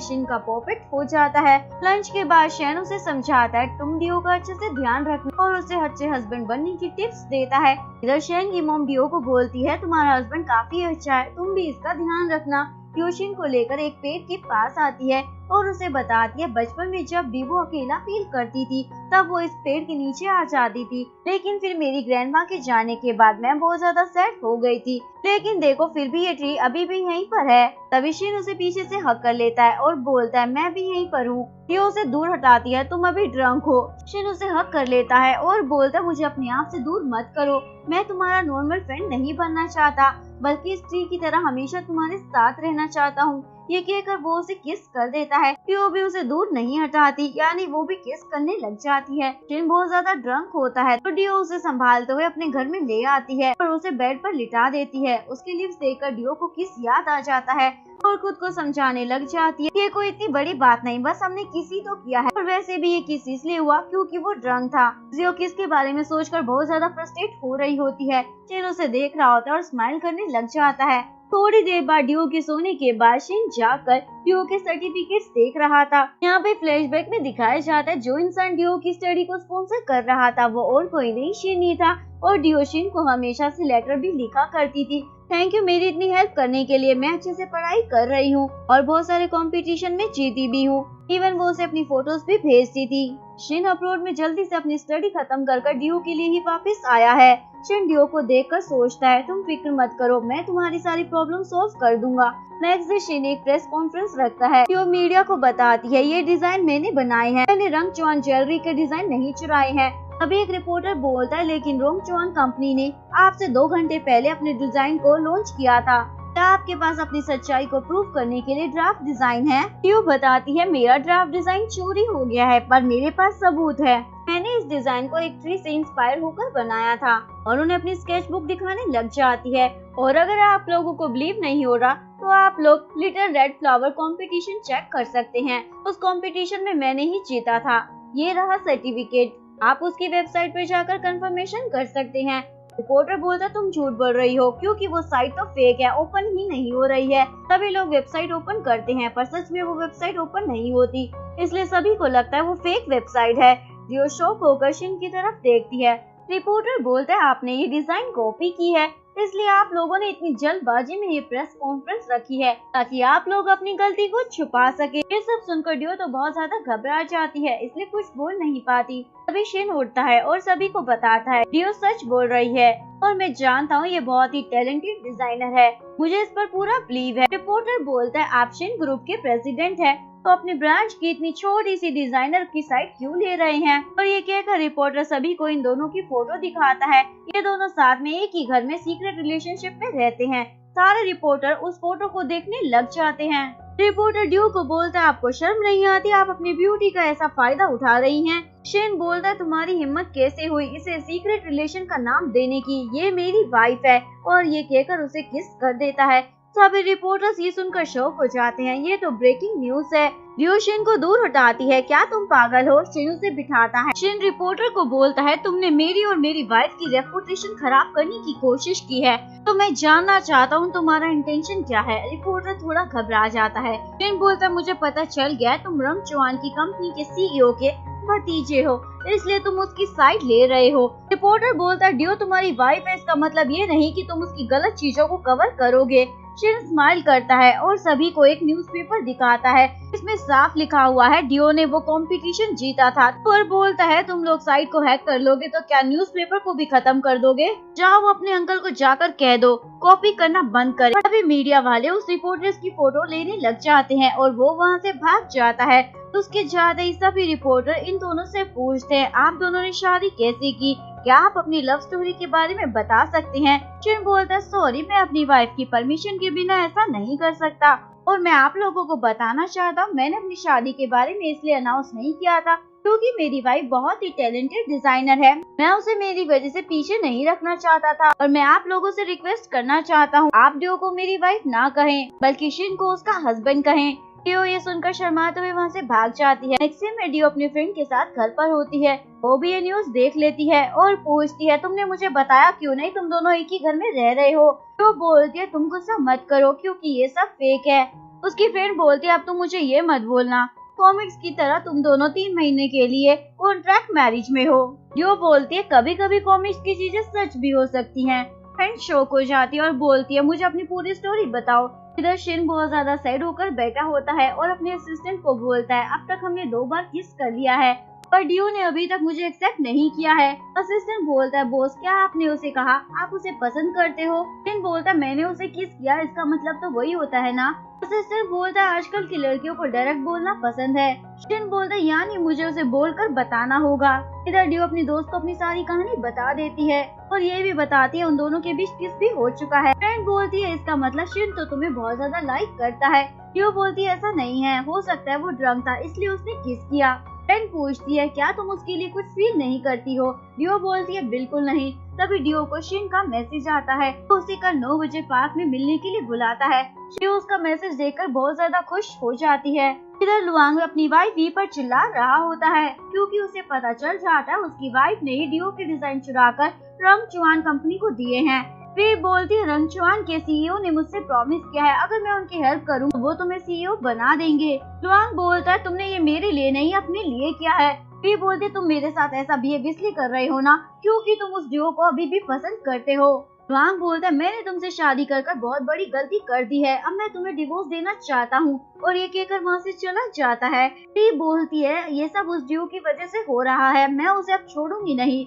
शिन का पॉकेट हो जाता है। लंच के बाद शैन उसे समझाता है तुम डियो का अच्छे से ध्यान रखना और उसे अच्छे हस्बैंड बनने की टिप्स देता है। इधर शैन की मॉम डियो को बोलती है तुम्हारा हस्बैंड काफी अच्छा है तुम भी इसका ध्यान रखना। डियो शिन को लेकर एक पेड़ के पास आती है और उसे बताती है बचपन में जब भी वो अकेला फील करती थी तब वो इस पेड़ के नीचे आ जाती थी लेकिन फिर मेरी ग्रैंडमा के जाने के बाद मैं बहुत ज्यादा सैड हो गई थी लेकिन देखो फिर भी ये ट्री अभी भी यहीं पर है। तभी शिन उसे पीछे से हक कर लेता है और बोलता है मैं भी यहीं पर हूँ। डियो उसे दूर हटाती है तुम अभी ड्रंक हो। शिन उसे हक कर लेता है और बोलता है मुझे अपने आप से दूर मत करो मैं तुम्हारा नॉर्मल फ्रेंड नहीं बनना चाहता बल्कि इस ट्री की तरह हमेशा तुम्हारे साथ रहना चाहता हूँ। ये कहकर वो उसे किस कर देता है। डियो भी उसे दूर नहीं हटाती यानी वो भी किस करने लग जाती है। शिन बहुत ज्यादा ड्रंक होता है तो डियो उसे संभालते हुए अपने घर में ले आती है और उसे बेड पर लिटा देती है। उसके लिप्स देखकर डियो को किस याद आ जाता है और खुद को समझाने लग जाती है ये कोई इतनी बड़ी बात नहीं बस हमने किसी तो किया है और वैसे भी ये किस इसलिए हुआ क्योंकि वो ड्रंक था। डियो किस के बारे में सोचकर बहुत ज्यादा फ्रस्ट्रेट हो रही होती है। शिन उसे देख रहा होता है और स्माइल करने लग जाता है। थोड़ी देर बाद डियो के सोने के बाद शिन जाकर डियो के सर्टिफिकेट्स देख रहा था। यहाँ पे फ्लैशबैक में दिखाया जाता है जो इंसान डियो की स्टडी को स्पॉन्सर कर रहा था वो और कोई नहीं शिन ही था और डियो शिन को हमेशा से लेटर भी लिखा करती थी थैंक यू मेरी इतनी हेल्प करने के लिए मैं अच्छे से पढ़ाई कर रही हूँ और बहुत सारे कंपटीशन में जीती भी हूँ। इवन वो उसे अपनी फोटोज भी भेजती थी। शिन अब्रॉड में जल्दी से अपनी स्टडी खत्म कर डियो के लिए ही वापस आया है। शिन डियो को देखकर सोचता है तुम फिक्र मत करो मैं तुम्हारी सारी प्रॉब्लम सॉल्व कर दूंगा। नेक्स्ट डे शिन एक प्रेस कॉन्फ्रेंस रखता है। डियो मीडिया को बताती है ये डिजाइन मैंने बनाए हैं मैंने रंग चौन ज्वेलरी के डिजाइन नहीं चुराए हैं। अभी एक रिपोर्टर बोलता है लेकिन रोंग चौन कंपनी ने आपसे 2 घंटे पहले अपने डिजाइन को लॉन्च किया था क्या आपके पास अपनी सच्चाई को प्रूव करने के लिए ड्राफ्ट डिजाइन है। डियो बताती है मेरा ड्राफ्ट डिजाइन चोरी हो गया है पर मेरे पास सबूत है मैंने इस डिजाइन को एक ट्री से इंस्पायर होकर बनाया था और उन्हें अपनी स्केचबुक दिखाने लग जाती है। और अगर आप लोगों को बिलीव नहीं हो रहा तो आप लोग little red flower competition check कर सकते हैं उस कंपटीशन में मैंने ही जीता था ये रहा सर्टिफिकेट आप उसकी वेबसाइट पर जाकर कंफर्मेशन कर सकते हैं। रिपोर्टर बोलता तुम झूठ बोल रही हो क्योंकि वो साइट तो फेक है ओपन ही नहीं हो रही है। सभी लोग वेबसाइट ओपन करते हैं पर सच में वो वेबसाइट ओपन नहीं होती इसलिए सभी को लगता है वो फेक वेबसाइट है। डियो शॉक होकर शिन की तरफ देखती है। रिपोर्टर बोलता है आपने ये डिजाइन कॉपी की है इसलिए आप लोगों ने इतनी जल्दबाजी में ये प्रेस कॉन्फ्रेंस रखी है ताकि आप लोग अपनी गलती को छुपा सके। ये सब सुनकर डियो तो बहुत ज्यादा घबरा जाती है इसलिए कुछ बोल नहीं पाती। तभी शिन उठता है और सभी को बताता है डियो सच बोल रही है और मैं जानता हूँ ये बहुत ही टैलेंटेड डिजाइनर है, मुझे इस पर पूरा बिलीव है। रिपोर्टर बोलता है आप शिन ग्रुप के प्रेसिडेंट हैं, तो अपनी ब्रांच की इतनी छोटी सी डिजाइनर की साइड क्यों ले रहे हैं। और ये कहकर रिपोर्टर सभी को इन दोनों की फोटो दिखाता है। ये दोनों साथ में एक ही घर में सीक्रेट रिलेशनशिप में रहते हैं। सारे रिपोर्टर उस फोटो को देखने लग जाते हैं। रिपोर्टर ड्यू को बोलता है आपको शर्म नहीं आती, आप अपनी ब्यूटी का ऐसा फायदा उठा रही हैं। शेन बोलता है तुम्हारी हिम्मत कैसे हुई इसे सीक्रेट रिलेशन का नाम देने की, ये मेरी वाइफ है। और ये कहकर उसे किस कर देता है। सभी रिपोर्टर्स ये सुनकर शॉक हो जाते हैं, ये तो ब्रेकिंग न्यूज है। ड्यू शिन को दूर हटाती है, क्या तुम पागल हो। शिन उसे बिठाता है। शिन रिपोर्टर को बोलता है तुमने मेरी और मेरी वाइफ की रेपुटेशन खराब करने की कोशिश की है, तो मैं जानना चाहता हूँ तुम्हारा इंटेंशन क्या है। रिपोर्टर थोड़ा घबरा जाता है। शिन बोलता है मुझे पता चल गया तुम रंग चुआन की कंपनी के सीईओ के भतीजे हो, इसलिए तुम उसकी साइड ले रहे हो। रिपोर्टर बोलता है ड्यू तुम्हारी वाइफ है, इसका मतलब ये नहीं कि तुम उसकी गलत चीजों को कवर करोगे। शिन स्माइल करता है और सभी को एक न्यूज़पेपर दिखाता है, इसमें साफ लिखा हुआ है डियो ने वो कंपटीशन जीता था। और बोलता है तुम लोग साइट को हैक कर लोगे तो क्या न्यूज़पेपर को भी खत्म कर दोगे। जाओ अपने अंकल को जाकर कह दो कॉपी करना बंद करे। अभी मीडिया वाले उस रिपोर्टर्स की फोटो लेने लग जाते हैं और वो वहाँ से भाग जाता है। तो उसके जाते ही सभी रिपोर्टर इन दोनों से पूछते हैं आप दोनों ने शादी कैसे की, क्या आप अपनी लव स्टोरी के बारे में बता सकते हैं। शिन बोलता है सॉरी मैं अपनी वाइफ की परमिशन के बिना ऐसा नहीं कर सकता और मैं आप लोगों को बताना चाहता हूँ मैंने अपनी शादी के बारे में इसलिए अनाउंस नहीं किया था क्योंकि मेरी वाइफ बहुत ही टैलेंटेड डिजाइनर है, मैं उसे मेरी वजह से पीछे नहीं रखना चाहता था। और मैं आप लोगों से रिक्वेस्ट करना चाहता हूँ आप डियो को मेरी वाइफ ना कहें बल्कि शिन को उसका हस्बैंड कहें। डियो ये सुनकर शर्माते हुए वहाँ से भाग जाती है। नेक्स्ट में डियो अपने फ्रेंड के साथ घर पर होती है, वो भी ये न्यूज देख लेती है और पूछती है तुमने मुझे बताया क्यों नहीं, तुम दोनों एक ही घर में रह रहे हो। तो बोलती है तुम गुस्सा मत करो क्योंकि ये सब फेक है। उसकी फ्रेंड बोलती है अब तुम मुझे ये मत बोलना कॉमिक्स की तरह तुम दोनों 3 महीने के लिए कॉन्ट्रैक्ट मैरिज में हो। डियो बोलती है कभी कभी कॉमिक्स की चीजें सच भी हो सकती हैं। फ्रेंड शॉक हो जाती है और बोलती है मुझे अपनी पूरी स्टोरी बताओ। इधर शिन बहुत ज्यादा सैड होकर बैठा होता है और अपने असिस्टेंट को बोलता है अब तक हमने 2 बार किस कर लिया है पर डियो ने अभी तक मुझे एक्सेप्ट नहीं किया है। असिस्टेंट बोलता है बॉस क्या आपने उसे कहा आप उसे पसंद करते हो। शिन बोलता है मैंने उसे किस किया इसका मतलब तो वही होता है ना। असिस्टेंट बोलता है आजकल की लड़कियों को डायरेक्ट बोलना पसंद है। शिन बोलता है यानी मुझे उसे बोलकर बताना होगा। इधर डियो अपनी दोस्त को अपनी सारी कहानी बता देती है और ये भी बताती है उन दोनों के बीच किस भी हो चुका है। फ्रेंड बोलती है इसका मतलब शिन तो तुम्हें बहुत ज्यादा लाइक करता है। डियो बोलती है ऐसा नहीं है, हो सकता है वो ड्रंक था इसलिए उसने किस किया। फ्रेंड पूछती है क्या तुम उसके लिए कुछ फील नहीं करती हो। डियो बोलती है बिल्कुल नहीं। तभी डियो को शिन का मैसेज आता है तो उसे कल 9 बजे पार्क में मिलने के लिए बुलाता है। डियो उसका मैसेज देखकर बहुत ज्यादा खुश हो जाती है। इधर लुआंग अपनी वाइफ वी पर चिल्ला रहा होता है क्योंकि उसे पता चल जाता है उसकी वाइफ ने ही डियो के डिजाइन चुराकर रंग चुआन कंपनी को दिए हैं। वे बोलती है रंग चुआन के सीईओ ने मुझसे प्रॉमिस किया है अगर मैं उनकी हेल्प करूं तो वो तुम्हें सीईओ बना देंगे। लुआंग बोलता है तुमने ये मेरे लिए नहीं अपने लिए किया है। वे बोलते तुम मेरे साथ ऐसा बिहेव इसलिए कर रहे हो ना क्योंकि तुम उस डियो को अभी भी पसंद करते हो। लुआंग बोलता है मैंने तुमसे शादी कर बहुत बड़ी गलती कर दी है, अब मैं तुम्हें डिवोर्स देना चाहता हूँ और ये कहकर वहाँ से चला जाता है। वे बोलती है ये सब उस डियो की वजह से हो रहा है, मैं उसे अब छोड़ूंगी नहीं।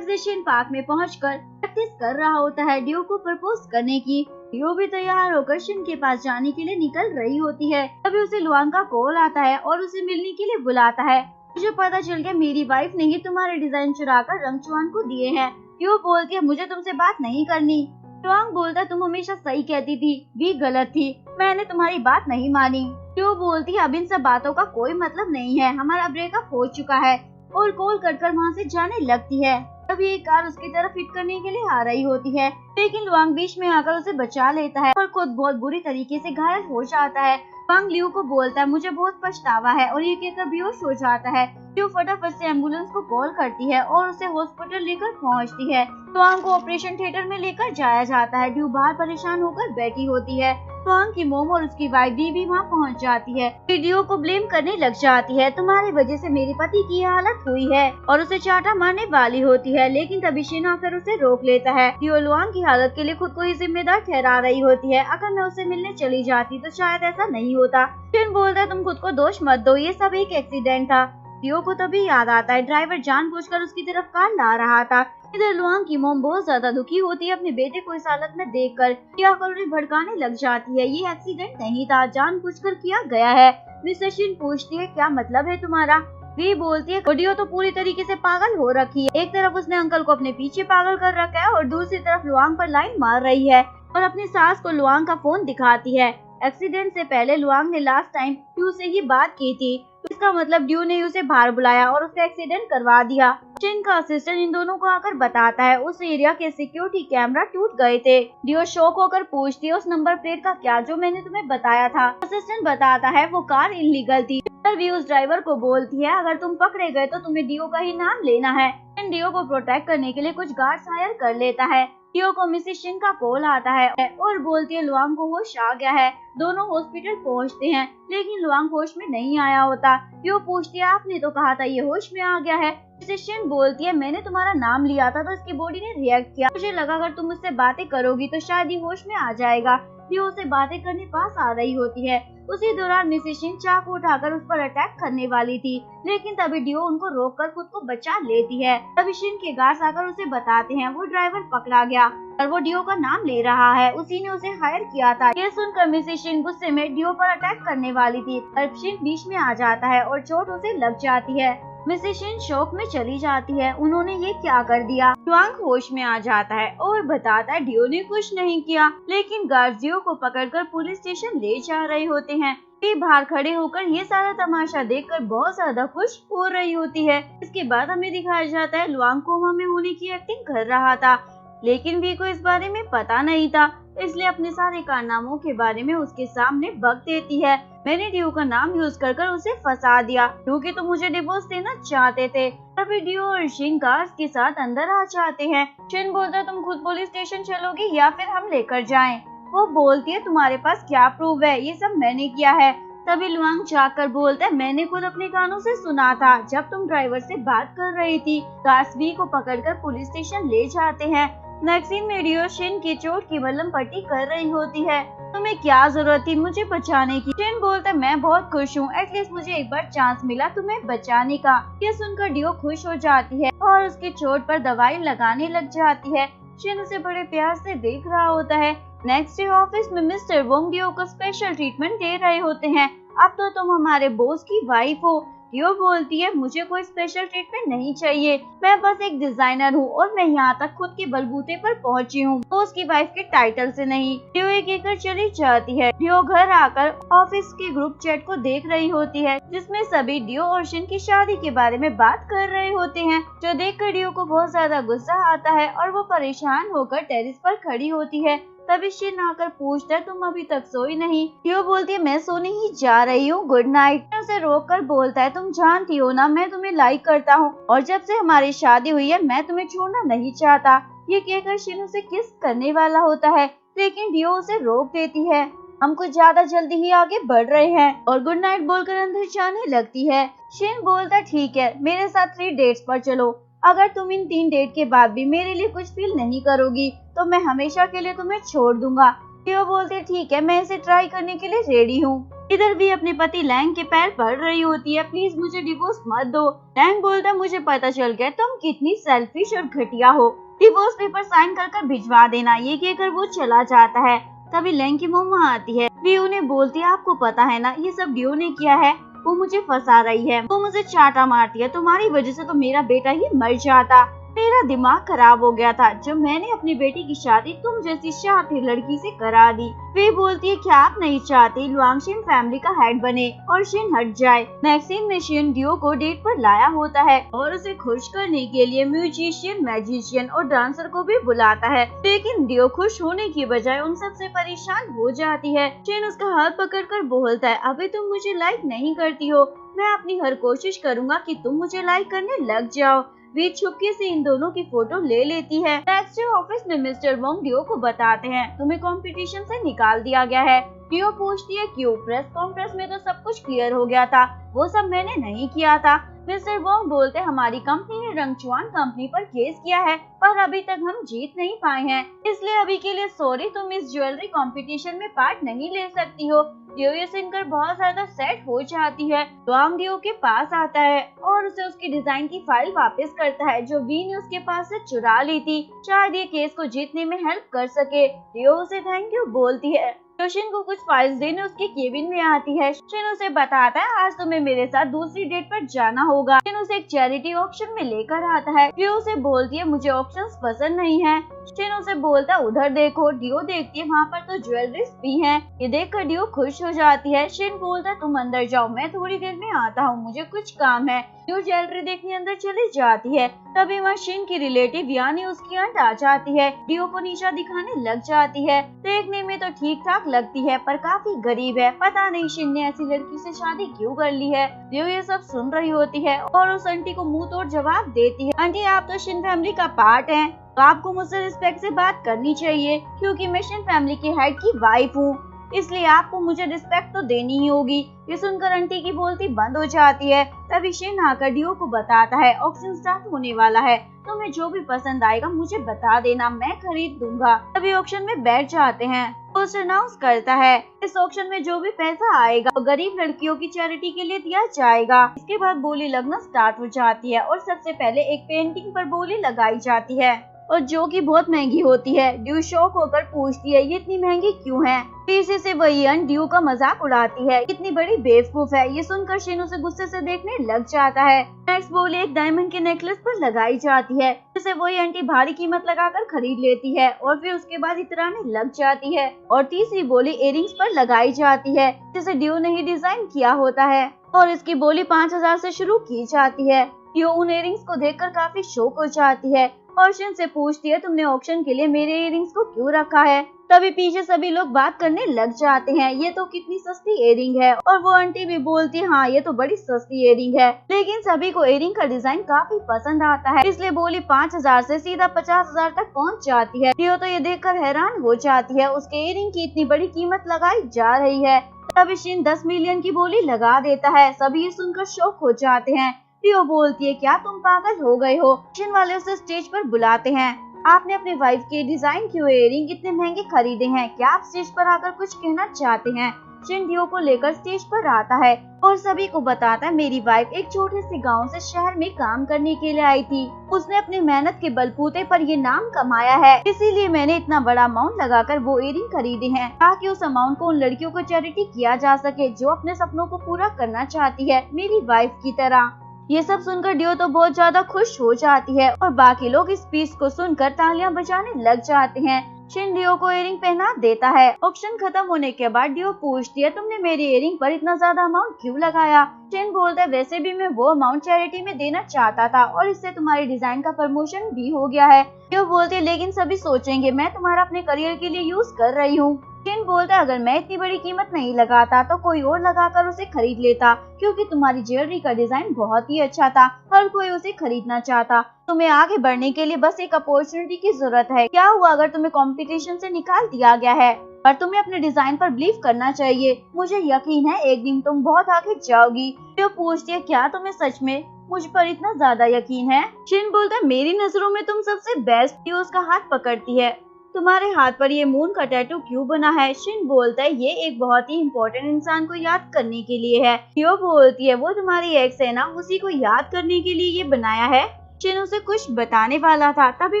शिन पार्क में पहुंचकर प्रैक्टिस कर रहा होता है डियो को प्रपोज करने की। डियो भी तैयार होकर शिन के पास जाने के लिए निकल रही होती है। तभी उसे लुआंग का कॉल आता है और उसे मिलने के लिए बुलाता है। मुझे पता चल गया मेरी वाइफ ने ही तुम्हारे डिजाइन चुराकर रंग चुआन को दिए हैं। डियो बोलती है मुझे तुमसे बात नहीं करनी। लुआंग बोलता है तुम हमेशा सही कहती थी, भी गलत थी, मैंने तुम्हारी बात नहीं मानी। डियो बोलती है अब इन सब बातों का कोई मतलब नहीं है, हमारा ब्रेकअप हो चुका है और कॉल कर वहाँ से जाने लगती है। तभी एक कार उसकी तरफ हिट करने के लिए आ रही होती है लेकिन लुआंग बीच में आकर उसे बचा लेता है और खुद बहुत बुरी तरीके से घायल हो जाता है। लुआंग लियू को बोलता है मुझे बहुत पछतावा है और ये कहकर बेहोश हो जाता है। लियू फटाफट से एम्बुलेंस को कॉल करती है और उसे हॉस्पिटल लेकर पहुंचती है। लुआंग को ऑपरेशन थिएटर में लेकर जाया जाता है। ड्यू बाहर परेशान होकर बैठी होती है। लुआंग की मोम और उसकी वाइफ भी वहाँ पहुँच जाती है। ड्यू को ब्लेम करने लग जाती है, तुम्हारी वजह से मेरे पति की यह हालत हुई है और उसे चाटा मारने वाली होती है लेकिन तभी शिन आकर उसे रोक लेता है। ड्यू लुआंग की हालत के लिए खुद को ही जिम्मेदार ठहरा रही होती है, अगर मैं उससे मिलने चली जाती तो शायद ऐसा नहीं होता। शिन बोलता है तुम खुद को दोष मत दो, ये सब एक एक्सीडेंट था। डियो को तभी याद आता है ड्राइवर जानबूझकर उसकी तरफ कार ला रहा था। इधर लुआंग की मॉम बहुत ज्यादा दुखी होती है अपने बेटे को इस हालत में देखकर। डियो आकर उन्हें भड़काने लग जाती है, ये एक्सीडेंट नहीं था, जानबूझकर किया गया है। मिसेस शिन पूछती है क्या मतलब है तुम्हारा? वी बोलती है डियो तो पूरी तरीके से पागल हो रखी है। एक तरफ उसने अंकल को अपने पीछे पागल कर रखा है और दूसरी तरफ लुआंग पर लाइन मार रही है और अपनी सास को लुआंग का फोन दिखाती है। एक्सीडेंट से पहले लुआंग ने लास्ट टाइम ड्यू से ही बात की थी, तो इसका मतलब ड्यू ने उसे बाहर बुलाया और उसका एक्सीडेंट करवा दिया। शिन का असिस्टेंट इन दोनों को आकर बताता है उस एरिया के सिक्योरिटी कैमरा टूट गए थे। डियो शॉक होकर पूछती है उस नंबर प्लेट का क्या जो मैंने तुम्हें बताया था। असिस्टेंट बताता है वो कार इलीगल थी। भी उस ड्राइवर को बोलती है अगर तुम पकड़े गए तो तुम्हें डियो का ही नाम लेना है। शिन डियो को प्रोटेक्ट करने के लिए कुछ गार्ड्स हायर कर लेता है। डियो को मिसेस शिन का कॉल आता है और बोलती है लुआंग को होश आ गया है। दोनों हॉस्पिटल पहुंचते हैं लेकिन लुआंग होश में नहीं आया होता। डियो पूछती है आपने तो कहा था ये होश में आ गया है। मिसेस शिन बोलती है मैंने तुम्हारा नाम लिया था तो इसकी बॉडी ने रिएक्ट किया, मुझे लगा अगर तुम मुझसे बातें करोगी तो शायद ये होश में आ जाएगा। डियो से बातें करने पास आ रही होती है। उसी दौरान मिसेस शिन चाकू उठाकर उस पर अटैक करने वाली थी, लेकिन तभी डियो उनको रोककर खुद को बचा लेती है। तभी शिन के गार्ड्स आकर उसे बताते हैं वो ड्राइवर पकड़ा गया और वो डियो का नाम ले रहा है, उसी ने उसे हायर किया था। ये सुनकर मिसेस शिन गुस्से में डियो पर अटैक करने वाली थी पर शिन बीच में आ जाता है और चोट उसे लग जाती है। मिसेस शिन शॉक में चली जाती है, उन्होंने ये क्या कर दिया। लुआंग होश में आ जाता है और बताता है डियो ने कुछ नहीं किया, लेकिन गार्ड्स डियो को पकड़कर पुलिस स्टेशन ले जा रहे होते हैं। वे बाहर खड़े होकर ये सारा तमाशा देखकर बहुत ज्यादा खुश हो रही होती है। इसके बाद हमें दिखाया जाता है लुआंग कोमा में होने की एक्टिंग कर रहा था, लेकिन वी को इस बारे में पता नहीं था, इसलिए अपने सारे कारनामों के बारे में उसके सामने बक देती है। मैंने डियो का नाम यूज कर उसे फंसा दिया क्योंकि तुम मुझे डिवोर्स देना चाहते थे। तभी डियो और शिन कार्स के साथ अंदर आ जाते हैं। शिन बोलता है तुम खुद पुलिस स्टेशन चलोगी या फिर हम लेकर जाएं? वो बोलती है तुम्हारे पास क्या प्रूफ है, ये सब मैंने किया है। तभी लुआंग जाकर बोलता है मैंने खुद अपने कानों से सुना था जब तुम ड्राइवर से बात कर रही थी। कार्स वी को पकड़कर पुलिस स्टेशन ले जाते हैं। मैक्सिन में डियो शिन की चोट की मलहम पट्टी कर रही होती है। तुम्हें क्या जरूरत थी मुझे बचाने की? शिन बोलता है मैं बहुत खुश हूँ, एटलीस्ट मुझे एक बार चांस मिला तुम्हें बचाने का। ये सुनकर डियो खुश हो जाती है और उसकी चोट पर दवाई लगाने लग जाती है। शिन उसे बड़े प्यार से देख रहा होता है। नेक्स्ट डे ऑफिस में मिस्टर वोंग डियो को स्पेशल ट्रीटमेंट दे रहे होते हैं। अब तो तुम हमारे बॉस की वाइफ हो। डियो बोलती है मुझे कोई स्पेशल ट्रीटमेंट नहीं चाहिए, मैं बस एक डिजाइनर हूँ और मैं यहाँ तक खुद के बलबूते पर पहुँची हूँ, बॉस की वाइफ के टाइटल से नहीं। डियो एक एक कर चली जाती है। डियो घर आकर ऑफिस के ग्रुप चैट को देख रही होती है जिसमें सभी डियो और शिन की शादी के बारे में बात कर रहे होते हैं, जो देखकर डियो को बहुत ज्यादा गुस्सा आता है और वो परेशान होकर टेरिस पर खड़ी होती है। तभी शिन आकर पूछता है तुम अभी तक सोई नहीं? डियो बोलती है मैं सोने ही जा रही हूँ, गुड नाइट। उसे रोककर बोलता है तुम जानती हो ना मैं तुम्हें लाइक करता हूँ और जब से हमारी शादी हुई है मैं तुम्हें छोड़ना नहीं चाहता। ये कहकर शिन उसे किस करने वाला होता है, लेकिन डियो उसे रोक देती है। हम कुछ ज्यादा जल्दी ही आगे बढ़ रहे हैं और गुड नाइट बोलकर अंदर जाने लगती है। शिन बोलता ठीक है मेरे साथ 3 डेट्स पर चलो, अगर तुम इन 3 डेट के बाद भी मेरे लिए कुछ फील नहीं करोगी तो मैं हमेशा के लिए तुम्हें छोड़ दूंगा। डियो बोलते ठीक है मैं इसे ट्राई करने के लिए रेडी हूँ। इधर भी अपने पति लैंग के पैर पड़ रही होती है, प्लीज मुझे डिवोर्स मत दो। लैंग बोलता मुझे पता चल गया तुम कितनी सेल्फिश और घटिया हो, डिवोर्स पेपर साइन कर भिजवा देना। ये कहकर वो चला जाता है। तभी लैंग की मम्मा आती है। वी उन्हें बोलती है आपको पता है ना ये सब डियो ने किया है, वो मुझे फंसा रही है, वो मुझे चाटा मारती है, तुम्हारी वजह से तो मेरा बेटा ही मर जाता। मेरा दिमाग खराब हो गया था जब मैंने अपनी बेटी की शादी तुम जैसी शातिर लड़की से करा दी। वे बोलती है क्या आप नहीं चाहती लुआंग शिन फैमिली का हेड बने और शिन हट जाए। मैक्सिन में शिन डियो को डेट पर लाया होता है और उसे खुश करने के लिए म्यूजिशियन, मैजिशियन और डांसर को भी बुलाता है, लेकिन डियो खुश होने की बजाय उन सबसे परेशान हो जाती है। शिन उसका हाथ पकड़कर बोलता है अभी तुम मुझे लाइक नहीं करती हो, मैं अपनी हर कोशिश करूँगा कि तुम मुझे लाइक करने लग जाओ। वे चुपके से इन दोनों की फोटो ले लेती है। नेक्स्ट डे ऑफिस में मिस्टर वोंग डियो को बताते हैं तुम्हें कंपटीशन से निकाल दिया गया है। डियो पूछती है क्यों? प्रेस कॉन्फ्रेंस में तो सब कुछ क्लियर हो गया था, वो सब मैंने नहीं किया था। मिस्टर वोंग बोलते हमारी कंपनी ने रंगचुआन कंपनी पर केस किया है, पर अभी तक हम जीत नहीं पाए हैं, इसलिए अभी के लिए सॉरी, तुम इस ज्वेलरी कंपटीशन में पार्ट नहीं ले सकती हो। डियो ये सुनकर बहुत ज्यादा सेट हो जाती है। वांग डियो के पास आता है और उसे उसकी डिजाइन की फाइल वापस करता है जो वी ने उसके पास से चुरा ली थी, शायद ये केस को जीतने में हेल्प कर सके। डियो उसे थैंक यू बोलती है। शिन को कुछ फाइल्स देने उसके केबिन में आती है। शिन उसे बताता है आज तुम्हें मेरे साथ दूसरी डेट पर जाना होगा। शिन उसे एक चैरिटी ऑक्शन में लेकर आता है। डियो उसे बोलती है मुझे ऑक्शंस पसंद नहीं है। शिन उसे बोलता है उधर देखो। डियो देखती है वहाँ पर तो ज्वेलरीज भी हैं। ये देखकर डियो खुश हो जाती है। शिन बोलता है तुम अंदर जाओ, मैं थोड़ी देर में आता हूँ, मुझे कुछ काम है। डियो ज्वेलरी देखने अंदर चली जाती है। तभी वहाँ शिन की रिलेटिव यानी उसकी आंट आ जाती है। डियो को नीचा दिखाने लग जाती है। देखने में तो ठीक ठाक लगती है पर काफी गरीब है। पता नहीं शिन ने ऐसी लड़की से शादी क्यों कर ली है। डियो ये सब सुन रही होती है और उस आंटी को मुंह तोड़ जवाब देती है, आंटी आप तो शिन फैमिली का पार्ट हैं, तो आपको मुझसे रिस्पेक्ट से बात करनी चाहिए क्योंकि मैं शिन फैमिली के हेड की वाइफ हूँ, इसलिए आपको मुझे रिस्पेक्ट तो देनी ही होगी। ये सुनकर आंटी की बोलती बंद हो जाती है। तभी शिन आकर डियो को बताता है ऑक्शन स्टार्ट होने वाला है, तुम्हें जो भी पसंद आएगा मुझे बता देना, मैं खरीद दूंगा। तभी ऑक्शन में बैठ जाते हैं। पोस्टर अनाउंस करता है इस ऑक्शन में जो भी पैसा आएगा वो गरीब लड़कियों की चैरिटी के लिए दिया जाएगा। इसके बाद बोली लगना स्टार्ट हो जाती है और सबसे पहले एक पेंटिंग पर बोली लगाई जाती है और जो कि बहुत महंगी होती है। ड्यू शॉक होकर पूछती है ये इतनी महंगी क्यों है। पीछे से वही आंट ड्यू का मजाक उड़ाती है, कितनी बड़ी बेवकूफ है। ये सुनकर शिन उसे गुस्से से देखने लग जाता है। नेक्स्ट बोली एक डायमंड के नेकलेस पर लगाई जाती है, जिसे वही आंटी भारी कीमत लगाकर खरीद लेती है और फिर उसके बाद इतराने लग जाती है। और तीसरी बोली इयरिंग्स पर लगाई जाती है, जिसे ड्यू ने ही डिजाइन किया होता है और इसकी बोली 5000 से शुरू की जाती है। ड्यू उन इयरिंग्स को देखकर काफी शॉक हो जाती है और शिन से पूछती है तुमने ऑक्शन के लिए मेरे इयरिंग्स को क्यों रखा है। तभी पीछे सभी लोग बात करने लग जाते हैं, ये तो कितनी सस्ती इयरिंग है। और वो आंटी भी बोलती है हाँ ये तो बड़ी सस्ती इयरिंग है। लेकिन सभी को इयरिंग का डिजाइन काफी पसंद आता है, इसलिए बोली 5000 से सीधा 50,000 तक पहुंच जाती है। डियो तो ये देखकर हैरान हो जाती है, उसके इयरिंग की इतनी बड़ी कीमत लगाई जा रही है। तभी शिन 10 मिलियन की बोली लगा देता है। सभी ये सुनकर शॉक हो जाते हैं। डियो बोलती है क्या तुम पागल हो गए हो। शिन वाले उसे स्टेज पर बुलाते हैं। आपने अपनी वाइफ के डिजाइन के इयरिंग इतने महंगे खरीदे हैं, क्या आप स्टेज पर आकर कुछ कहना चाहते हैं। शिन डियो को लेकर स्टेज पर आता है और सभी को बताता है मेरी वाइफ एक छोटे से गांव से शहर में काम करने के लिए आई थी। उसने अपनी मेहनत के बलबूते पर ये नाम कमाया है, इसीलिए मैंने इतना बड़ा अमाउंट लगाकर वो इयरिंग खरीदे हैं ताकि उस अमाउंट को उन लड़कियों को चैरिटी किया जा सके जो अपने सपनों को पूरा करना चाहती है मेरी वाइफ की तरह। ये सब सुनकर डियो तो बहुत ज्यादा खुश हो जाती है और बाकी लोग इस स्पीच को सुनकर तालियां बजाने लग जाते हैं। शिन डियो को इयरिंग पहना देता है। ऑक्शन खत्म होने के बाद डियो पूछती है तुमने मेरी इयरिंग पर इतना ज्यादा अमाउंट क्यों लगाया। शिन बोलता है वैसे भी मैं वो अमाउंट चैरिटी में देना चाहता था और इससे तुम्हारी डिजाइन का प्रमोशन भी हो गया है। डियो बोलती है लेकिन सभी सोचेंगे मैं तुम्हारा अपने करियर के लिए यूज कर रही हूँ। शिन बोलता है अगर मैं इतनी बड़ी कीमत नहीं लगाता तो कोई और लगाकर उसे खरीद लेता, क्योंकि तुम्हारी ज्वेलरी का डिजाइन बहुत ही अच्छा था, हर कोई उसे खरीदना चाहता। तुम्हें आगे बढ़ने के लिए बस एक अपॉर्चुनिटी की जरूरत है। क्या हुआ अगर तुम्हें कंपटीशन से निकाल दिया गया है, पर तुम्हें अपने डिजाइन पर बिलीव करना चाहिए। मुझे यकीन है एक दिन तुम बहुत आगे जाओगी। तो पूछती है क्या तुम्हें सच में मुझ पर इतना ज्यादा यकीन है। शिन बोलता है मेरी नजरों में तुम सबसे बेस्ट। उसका हाथ पकड़ती है। तुम्हारे हाथ पर ये मून का टैटू क्यों बना है। शिन बोलता है ये एक बहुत ही इम्पोर्टेंट इंसान को याद करने के लिए है। डियो बोलती है वो तुम्हारी एक्स है ना, उसी को याद करने के लिए ये बनाया है। शिन उसे कुछ बताने वाला था, तभी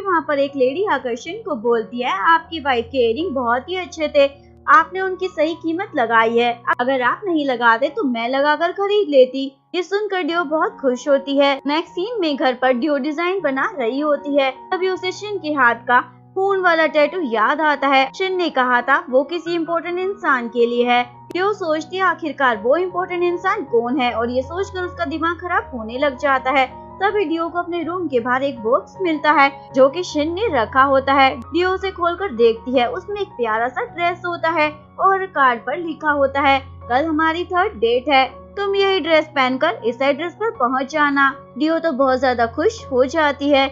वहाँ पर एक लेडी आकर शिन को बोलती है आपकी वाइफ के इयरिंग बहुत ही अच्छे थे, आपने उनकी सही कीमत लगाई है, अगर आप नहीं लगाते तो मैं लगाकर खरीद लेती। ये सुनकर डियो बहुत खुश होती है। नेक्स्ट सीन में घर पर डियो डिजाइन बना रही होती है, तभी उसे शिन के हाथ का खून वाला टैटू याद आता है। शिन ने कहा था वो किसी इम्पोर्टेंट इंसान के लिए है। डियो सोचती है आखिरकार वो इम्पोर्टेंट इंसान कौन है और ये सोचकर उसका दिमाग खराब होने लग जाता है। तभी डियो को अपने रूम के बाहर एक बॉक्स मिलता है जो कि शिन ने रखा होता है। डियो उसे खोलकर देखती है, उसमें एक प्यारा सा ड्रेस होता है और कार्ड पर लिखा होता है कल हमारी 3rd डेट है, तुम यही ड्रेस पहनकर इस एड्रेस पर पहुंच जाना। डियो तो बहुत ज्यादा खुश हो जाती है।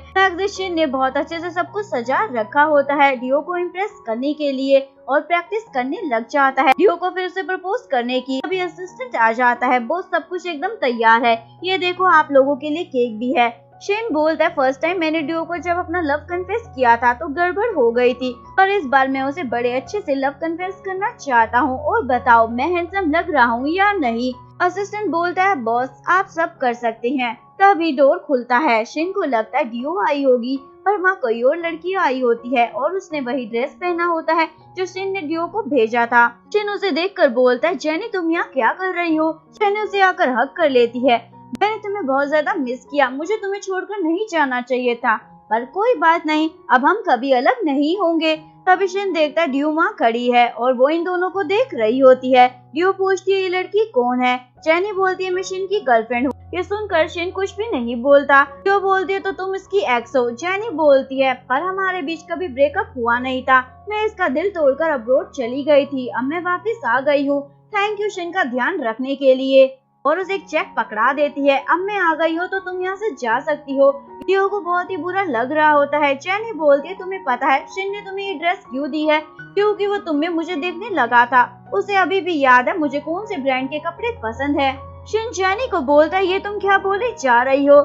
शिन ने बहुत अच्छे से सब कुछ सजा रखा होता है डियो को इम्प्रेस करने के लिए और प्रैक्टिस करने लग जाता है। डियो को फिर उसे प्रपोज करने की अभी असिस्टेंट आ जाता है। वो सब कुछ एकदम तैयार है। ये देखो आप लोगों के लिए केक भी है। शिन बोलता है फर्स्ट टाइम मैंने डियो को जब अपना लव कन्फेस किया था तो गड़बड़ हो गई थी, पर इस बार मैं उसे बड़े अच्छे से लव कन्फेस करना चाहता हूँ। और बताओ मैं हैंडसम लग रहा हूँ या नहीं। असिस्टेंट बोलता है बॉस आप सब कर सकते हैं। तभी डोर खुलता है। शिन को लगता है डियो आई होगी, पर वहाँ कोई और लड़की आई होती है और उसने वही ड्रेस पहना होता है जो शिन ने डियो को भेजा था। शिन उसे देखकर बोलता है जेनी तुम यहाँ क्या कर रही हो। जेनी उसे आकर हक कर लेती है। मैंने तुम्हें बहुत ज्यादा मिस किया, मुझे तुम्हें छोड़कर नहीं जाना चाहिए था, पर कोई बात नहीं, अब हम कभी अलग नहीं होंगे। तभी शिन देखता है डियो वहाँ खड़ी है और वो इन दोनों को देख रही होती है। डियो पूछती है ये लड़की कौन है। जेनी बोलती है मैं शिन की गर्लफ्रेंड हूँ। ये सुनकर शिन कुछ भी नहीं बोलता। डियो बोलती है तो तुम इसकी एक्स हो। जेनी बोलती है पर हमारे बीच कभी ब्रेकअप हुआ नहीं था, मैं इसका दिल तोड़कर अब्रोड चली गई थी, अब मैं वापस आ गई हूँ। थैंक यू शिन का ध्यान रखने के लिए। और उसे एक चेक पकड़ा देती है। अब मैं आ गई हो तो तुम यहाँ से जा सकती हो। डियो को बहुत ही बुरा लग रहा होता है। जेनी बोलती है तुम्हें पता है शिन ने तुम्हें ये ड्रेस क्यों दी है? क्योंकि वो तुम्हें मुझे देखने लगा था। उसे अभी भी याद है मुझे कौन से ब्रांड के कपड़े पसंद है। शिन जेनी को बोलता है ये तुम क्या बोले जा रही हो।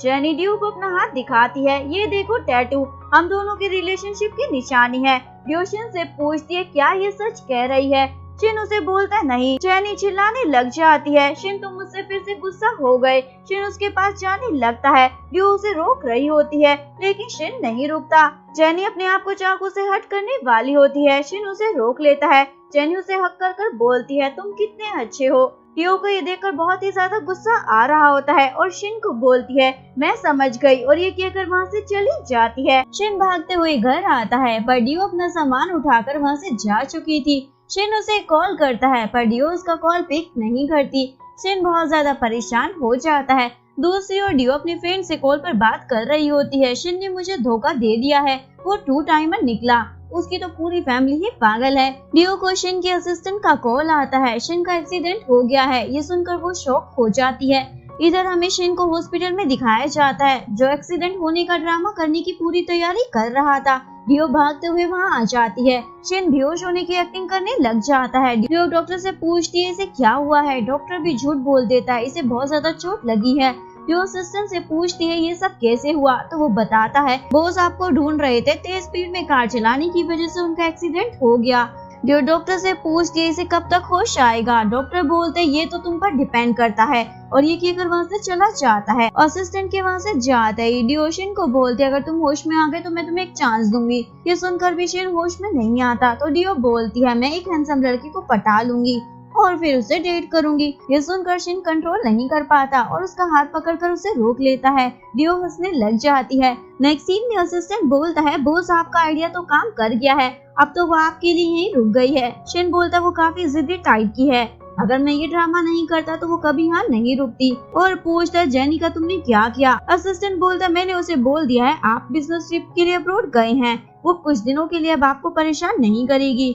जेनी डियो को अपना हाथ दिखाती है। ये देखो टैटू, हम दोनों की रिलेशनशिप की निशानी है। डियो शिन से पूछती है क्या ये सच कह रही है। शिन उसे बोलता है नहीं। जेनी चिल्लाने लग जाती है शिन तुम मुझसे फिर से गुस्सा हो गए। शिन उसके पास जाने लगता है। डियो उसे रोक रही होती है लेकिन शिन नहीं रुकता। जेनी अपने आप को चाकू से हट करने वाली होती है। शिन उसे रोक लेता है। जेनी उसे हक कर बोलती है तुम कितने अच्छे हो। डियो को ये देखकर बहुत ही ज्यादा गुस्सा आ रहा होता है और शिन को बोलती है मैं समझ गई और ये कहकर वहाँ से चली जाती है। शिन भागते हुए घर आता है पर डियो अपना सामान उठाकर वहाँ से जा चुकी थी। शिन उसे कॉल करता है पर डियो उसका कॉल पिक नहीं करती। शिन बहुत ज्यादा परेशान हो जाता है। दूसरी ओर डियो अपनी फ्रेंड से कॉल पर बात कर रही होती है। शिन ने मुझे धोखा दे दिया है, वो 2 टाइमर निकला, उसकी तो पूरी फैमिली ही पागल है। डियो को शिन के असिस्टेंट का कॉल आता है। शिन का एक्सीडेंट हो गया है। ये सुनकर वो शॉक हो जाती है। इधर हमें शिन को हॉस्पिटल में दिखाया जाता है जो एक्सीडेंट होने का ड्रामा करने की पूरी तैयारी कर रहा था। डियो भागते हुए वहाँ आ जाती है। शिन बेहोश होने की एक्टिंग करने लग जाता है। डियो डॉक्टर से पूछती है इसे क्या हुआ है। डॉक्टर भी झूठ बोल देता है, इसे बहुत ज्यादा चोट लगी है। डियो असिस्टेंट से पूछती है ये सब कैसे हुआ, तो वो बताता है बॉस आपको ढूंढ रहे थे, तेज स्पीड में कार चलाने की वजह से उनका एक्सीडेंट हो गया। डियो डॉक्टर से पूछती है इसे कब तक होश आएगा। डॉक्टर बोलते हैं ये तो तुम पर डिपेंड करता है और ये कहकर वहाँ से चला जाता है। असिस्टेंट के वहाँ से जाता है। डियो शिन को बोलते अगर तुम होश में आ गए तो मैं तुम्हें एक चांस दूंगी। ये सुनकर भी शिन होश में नहीं आता तो डियो बोलती है मैं एक हैंडसम लड़की को पटा लूंगी और फिर उसे डेट करूंगी। ये सुनकर शिन कंट्रोल नहीं कर पाता और उसका हाथ पकड़कर उसे रोक लेता है। डियो हंसने लग जाती है। नेक्स्ट सीन में असिस्टेंट बोलता है बॉस आपका आइडिया तो काम कर गया है, अब तो वो आपके लिए यहीं रुक गई है। शिन बोलता वो काफी जिद्दी टाइप की है, अगर मैं ये ड्रामा नहीं करता तो वो कभी यहाँ नहीं रुकती। और पूछता जेनी का तुमने क्या किया। असिस्टेंट बोलता मैंने उसे बोल दिया है आप बिजनेस ट्रिप के लिए अब्रॉड गए हैं, वो कुछ दिनों के लिए अब आपको परेशान नहीं करेगी।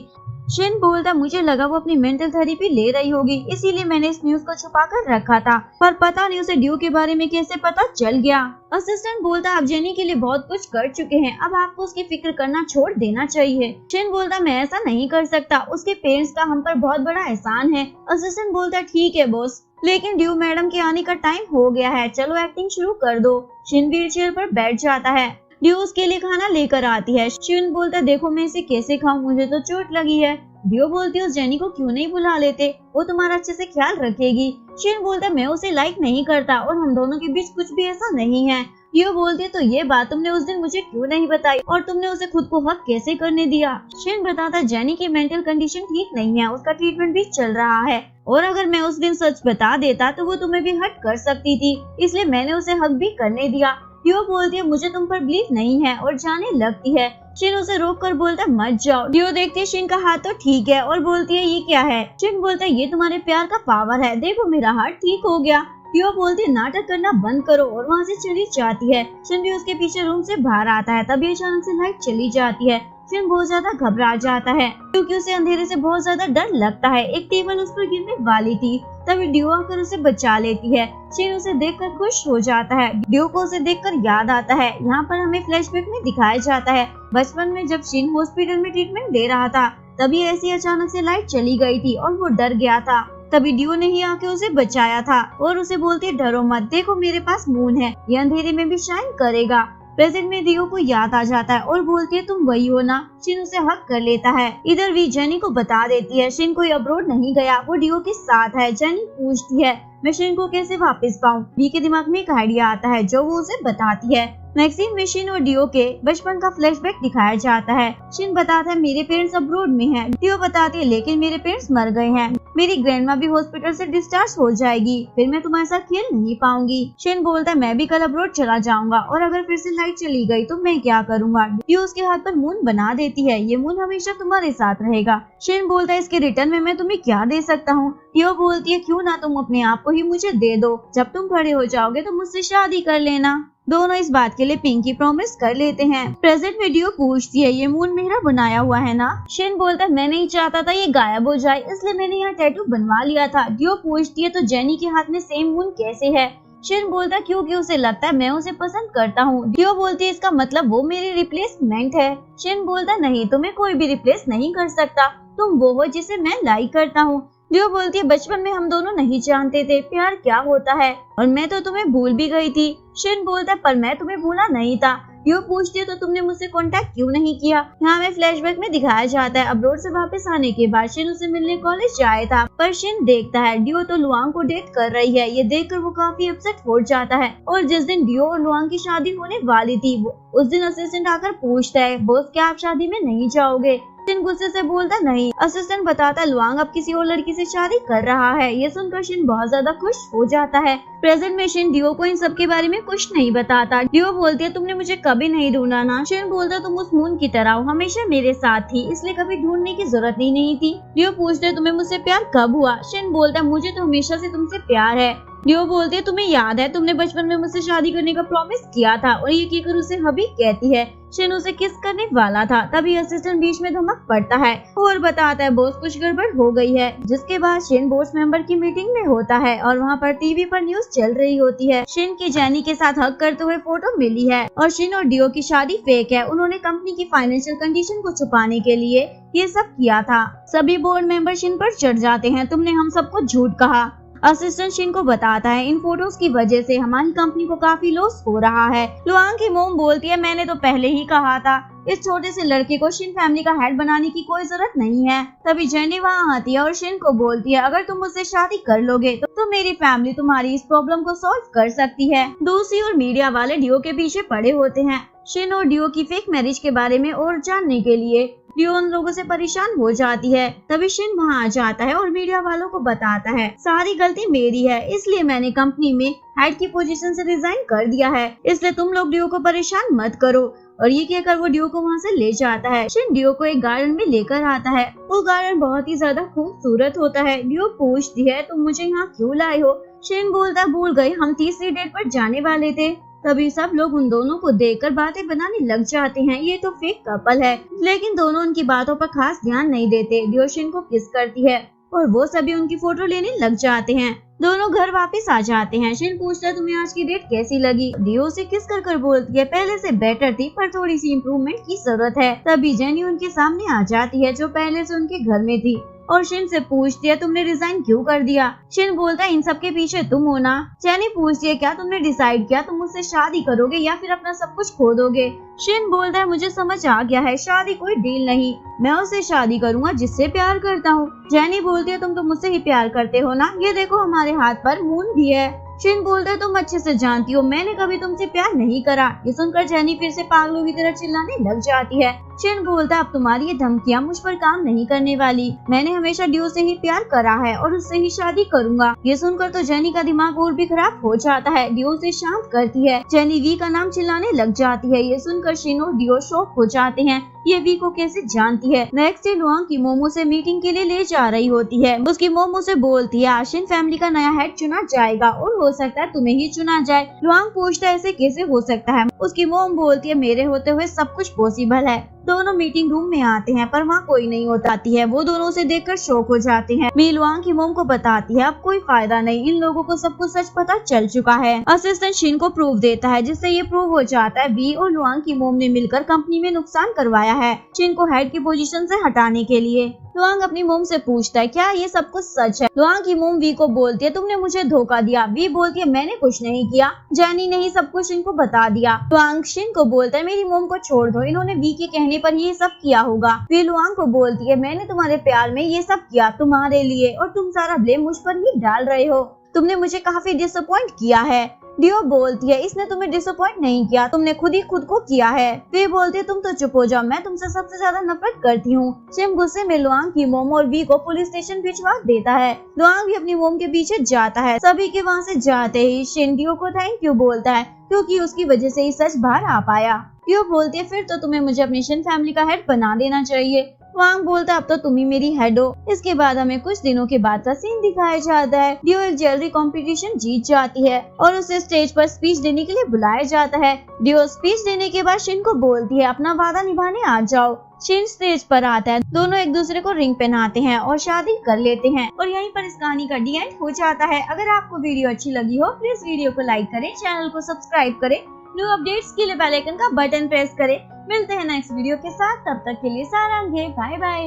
शिन बोलता मुझे लगा वो अपनी मेंटल थेरेपी ले रही होगी, इसीलिए मैंने इस न्यूज को छुपा कर रखा था, पर पता नहीं उसे डियो के बारे में कैसे पता चल गया। असिस्टेंट बोलता आप जेनी के लिए बहुत कुछ कर चुके हैं, अब आपको उसकी फिक्र करना छोड़ देना चाहिए। शिन बोलता मैं ऐसा नहीं कर सकता, उसके पेरेंट्स का हम पर बहुत बड़ा एहसान है। असिस्टेंट बोलता ठीक है बॉस, लेकिन डियो मैडम के आने का टाइम हो गया है, चलो एक्टिंग शुरू कर दो। शिन व्हील चेयर पर बैठ जाता है। डियो उसके लिए खाना लेकर आती है। शिन बोलता देखो मैं इसे कैसे खाऊं, मुझे तो चोट लगी है। डियो बोलती है उस जेनी को क्यों नहीं बुला लेते, वो तुम्हारा अच्छे से ख्याल रखेगी। शिन बोलता मैं उसे लाइक नहीं करता और हम दोनों के बीच कुछ भी ऐसा नहीं है। डियो बोलती है तो ये बात तुमने उस दिन मुझे क्यों नहीं बताई और तुमने उसे खुद को हक कैसे करने दिया। शिन बताता जेनी की मेंटल कंडीशन ठीक नहीं है, उसका ट्रीटमेंट भी चल रहा है और अगर मैं उस दिन सच बता देता तो वो तुम्हें भी हर्ट कर सकती थी, इसलिए मैंने उसे हक भी करने दिया। डियो बोलती है मुझे तुम पर बिलीव नहीं है और जाने लगती है। शिन उसे रोक कर बोलता है मत जाओ। डियो देखती है शिन का हाथ तो ठीक है और बोलती है ये क्या है। शिन बोलता है ये तुम्हारे प्यार का पावर है, देखो मेरा हार्ट ठीक हो गया। डियो बोलती है नाटक करना बंद करो और वहाँ से चली जाती है। शिन भी उसके पीछे रूम से बाहर आता है, तभी अचानक से लाइट चली जाती है। शिन बहुत ज्यादा घबरा जाता है क्योंकि उसे अंधेरे से बहुत ज्यादा डर लगता है। एक टेबल उस पर गिरने वाली थी, तभी डियो आकर उसे बचा लेती है। शिन उसे देखकर खुश हो जाता है। डियो को उसे देखकर याद आता है। यहाँ पर हमें फ्लैशबैक में दिखाया जाता है बचपन में जब शिन हॉस्पिटल में ट्रीटमेंट ले रहा था, तभी ऐसी अचानक से लाइट चली गई थी और वो डर गया था। तभी डियो ने ही आके उसे बचाया था और उसे बोलती है डरो मत, देखो मेरे पास मून है, ये अंधेरे में भी शाइन करेगा। प्रेजेंट में डियो को याद आ जाता है और बोलती है तुम वही हो ना। शिन उसे हक कर लेता है। इधर वी जेनी को बता देती है शिन कोई अब्रोड नहीं गया, वो डियो के साथ है। जेनी पूछती है मैं शिन को कैसे वापस पाऊँ। वी के दिमाग में एक आइडिया आता है जो वो उसे बताती है। मैक्सिन में शिन और डियो के बचपन का फ्लैशबैक दिखाया जाता है। शिन बताता है मेरे पेरेंट्स अब्रोड में हैं। डियो बताती है लेकिन मेरे पेरेंट्स मर गए हैं, मेरी ग्रैंडमा भी हॉस्पिटल से डिस्चार्ज हो जाएगी, फिर मैं तुम्हारे साथ खेल नहीं पाऊंगी। शिन बोलता है मैं भी कल अब्रोड चला जाऊंगा और अगर फिर से लाइट चली गई तो मैं क्या करूंगा। डियो उसके हाथ पर मून बना देती है, ये मून हमेशा तुम्हारे साथ रहेगा। शिन बोलता है इसके रिटर्न में मैं तुम्हें क्या दे सकता हूँ। डियो बोलती है क्यों ना तुम अपने आप को ही मुझे दे दो, जब तुम बड़े हो जाओगे तो मुझसे शादी कर लेना। दोनों इस बात के लिए पिंकी प्रॉमिस कर लेते हैं। प्रेजेंट में डियो पूछती है ये मून मेरा बनाया हुआ है ना। शिन बोलता है मैं नहीं चाहता था ये गायब हो जाए, इसलिए मैंने यहाँ टैटू बनवा लिया था। डियो पूछती है तो जेनी के हाथ में सेम मून कैसे है। शिन बोलता है क्योंकि उसे लगता है मैं उसे पसंद करता हूँ। डियो बोलती है इसका मतलब वो मेरी रिप्लेसमेंट है। शिन बोलता है नहीं, तुम्हें कोई भी रिप्लेस नहीं कर सकता, तुम वो हो जिसे मैं लाइक करता हूँ। डियो बोलती है बचपन में हम दोनों नहीं जानते थे प्यार क्या होता है और मैं तो तुम्हें भूल भी गई थी। शिन बोलता है पर मैं तुम्हें भूला नहीं था। डियो पूछती है तो तुमने मुझसे कांटेक्ट क्यों नहीं किया। यहाँ हमें फ्लैशबैक में दिखाया जाता है अब्रोड से वापस आने के बाद शिन उसे मिलने कॉलेज आया था, पर शिन देखता है डियो तो लुआंग को डेट कर रही है। ये देखकर वो काफी अपसेट हो जाता है और जिस दिन डियो और लुआंग की शादी होने वाली थी उस दिन असिस्टेंट आकर पूछता है बॉस क्या आप शादी में नहीं जाओगे। शिन गुस्से से बोलता नहीं। असिस्टेंट बताता लुआंग अब किसी और लड़की से शादी कर रहा है। ये सुनकर शिन बहुत ज्यादा खुश हो जाता है। प्रेजेंट में शिन डियो को इन सब के बारे में कुछ नहीं बताता। डियो बोलती है तुमने मुझे कभी नहीं ढूंढा ना। शिन बोलता तुम उस मून की तरह हो, हमेशा मेरे साथ थी, इसलिए कभी ढूंढने की जरूरत ही नहीं थी। डियो पूछते तुम्हें मुझसे प्यार कब हुआ। शिन बोलता मुझे तो हमेशा से तुमसे प्यार है। डियो बोलती है तुम्हें याद है तुमने बचपन में मुझसे शादी करने का प्रॉमिस किया था, और ये कहकर उसे हबी कहती है। शिन उसे किस करने वाला था, तभी असिस्टेंट बीच में धमक पड़ता है और बताता है बॉस कुछ गड़बड़ हो गई है। जिसके बाद शिन बोर्ड मेंबर की मीटिंग में होता है और वहाँ पर टीवी पर न्यूज चल रही होती है। शिन की जेनी के साथ हग करते हुए फोटो मिली है और शिन और डियो की शादी फेक है। उन्होंने कंपनी की फाइनेंशियल कंडीशन को छुपाने के लिए ये सब किया था। सभी बोर्ड मेंबर शिन पर चढ़ जाते हैं, तुमने हम सबको झूठ कहा। असिस्टेंट शिन को बताता है इन फोटोज की वजह से हमारी कंपनी को काफी लॉस हो रहा है। लुआंग की मोम बोलती है मैंने तो पहले ही कहा था, इस छोटे से लड़के को शिन फैमिली का हेड बनाने की कोई जरूरत नहीं है। तभी जेनी वहाँ आती है और शिन को बोलती है अगर तुम मुझसे शादी कर लोगे तो मेरी फैमिली तुम्हारी इस प्रॉब्लम को सॉल्व कर सकती है। दूसरी ओर मीडिया वाले डियो के पीछे पड़े होते हैं। शिन और डियो की फेक मैरिज के बारे में और जानने के लिए डियो उन लोगों से परेशान हो जाती है। तभी शिन वहाँ आ जाता है और मीडिया वालों को बताता है सारी गलती मेरी है, इसलिए मैंने कंपनी में हेड की पोजीशन से रिजाइन कर दिया है, इसलिए तुम लोग डियो को परेशान मत करो। और ये कहकर वो डियो को वहाँ से ले जाता है। शिन डियो को एक गार्डन में लेकर आता है। वो गार्डन बहुत ही ज्यादा खूबसूरत होता है। डियो पूछती है तुम मुझे यहाँ क्यों लाए हो। शिन बोलता भूल गई, हम तीसरी डेट पर जाने वाले थे। तभी सब लोग उन दोनों को देखकर बातें बनाने लग जाते हैं, ये तो फेक कपल है। लेकिन दोनों उनकी बातों पर खास ध्यान नहीं देते। डियो शिन को किस करती है और वो सभी उनकी फोटो लेने लग जाते हैं। दोनों घर वापस आ जाते हैं। शिन पूछता है तुम्हें आज की डेट कैसी लगी। डियो से किस कर बोलती है पहले से बेटर थी, पर थोड़ी सी इम्प्रूवमेंट की जरूरत है। तभी जेनी उनके सामने आ जाती है जो पहले से उनके घर में थी और शिन से पूछती है तुमने रिजाइन क्यों कर दिया। शिन बोलता है इन सब के पीछे तुम हो ना। जेनी पूछती है क्या तुमने डिसाइड किया तुम मुझसे शादी करोगे या फिर अपना सब कुछ खो दोगे। शिन बोलता है मुझे समझ आ गया है, शादी कोई डील नहीं, मैं उससे शादी करूंगा जिससे प्यार करता हूँ। जेनी बोलती है तुम तो मुझसे ही प्यार करते हो ना, ये देखो हमारे हाथ पर मून भी है। शिन बोलता है तुम अच्छे से जानती हो मैंने कभी तुमसे प्यार नहीं करा। ये सुनकर जेनी फिर से पागलों की तरह चिल्लाने लग जाती है। शिन बोलता अब तुम्हारी ये धमकियां मुझ पर काम नहीं करने वाली, मैंने हमेशा डियो से ही प्यार करा है और उससे ही शादी करूंगा। ये सुनकर तो जेनी का दिमाग और भी खराब हो जाता है। डियो से शांत करती है। जेनी वी का नाम चिल्लाने लग जाती है। ये सुनकर शिन और डियो शॉक हो जाते हैं, ये वी को कैसे जानती है। नेक्स्ट डे लुआंग की मोमो से मीटिंग के लिए ले जा रही होती है। उसकी मोमो से बोलती है शिन फैमिली का नया हेड चुना जाएगा और हो सकता है तुम्हें ही चुना जाए। लुआंग पूछता है ऐसे कैसे हो सकता है। उसकी मोम बोलती है मेरे होते हुए सब कुछ पॉसिबल है। दोनों मीटिंग रूम में आते हैं पर वहाँ कोई नहीं होता है। वो दोनों से देखकर शॉक हो जाते हैं। मी लुआंग की मोम को बताती है अब कोई फायदा नहीं, इन लोगों को सब कुछ सच पता चल चुका है। असिस्टेंट शिन को प्रूफ देता है जिससे ये प्रूव हो जाता है वी और लुआंग की मोम ने मिलकर कंपनी में नुकसान करवाया है शिन को हेड की पोजीशन से हटाने के लिए। लुआंग अपनी मोम से पूछता है क्या ये सब कुछ सच है। लुआंग की मोम वी को बोलती है तुमने मुझे धोखा दिया। वी बोलती है मैंने कुछ नहीं किया, जैनी ने ही सब कुछ इनको बता दिया। लुआंग शिन को बोलता है मेरी मोम को छोड़ दो, इन्होंने वी के कहने पर ये सब किया होगा। वी लुआंग को बोलती है मैंने तुम्हारे प्यार में ये सब किया तुम्हारे लिए और तुम सारा ब्लेम मुझ पर ही डाल रहे हो। तुमने मुझे काफी डिसअपॉइंट किया है। डियो बोलती है इसने तुम्हें डिसअपॉइंट नहीं किया, तुमने खुद ही खुद को किया है। वे बोलती है तुम तो चुप हो जाओ, मैं तुमसे सबसे ज्यादा नफरत करती हूँ। शिम गुस्से में लुआंग की मोम और वी को पुलिस स्टेशन भिजवा देता है। लुआंग भी अपनी मोम के पीछे जाता है। सभी के वहाँ से जाते ही शिन डियो को थैंक यू बोलता है क्योंकि उसकी वजह से ही सच बाहर आ पाया। डियो बोलती है फिर तो तुम्हें मुझे अपनी शिन फैमिली का हेड बना देना चाहिए। वांग बोलता है अब तो तुम ही मेरी हेड हो। इसके बाद हमें कुछ दिनों के बाद का सीन दिखाया जाता है। डियो एक ज्वेलरी कंपटीशन जीत जाती है और उसे स्टेज पर स्पीच देने के लिए बुलाया जाता है। डियो स्पीच देने के बाद शिन को बोलती है अपना वादा निभाने आ जाओ। शिन स्टेज पर आता है, दोनों एक दूसरे को रिंग पहनाते हैं और शादी कर लेते हैं और यहीं पर इस कहानी का डी एंड हो जाता है। अगर आपको वीडियो अच्छी लगी हो प्लीज वीडियो को लाइक करें, चैनल को सब्सक्राइब करें, न्यू अपडेट्स के लिए बेल आइकन का बटन प्रेस करें। मिलते हैं नेक्स्ट वीडियो के साथ, तब तक के लिए सारांगे, बाय बाय।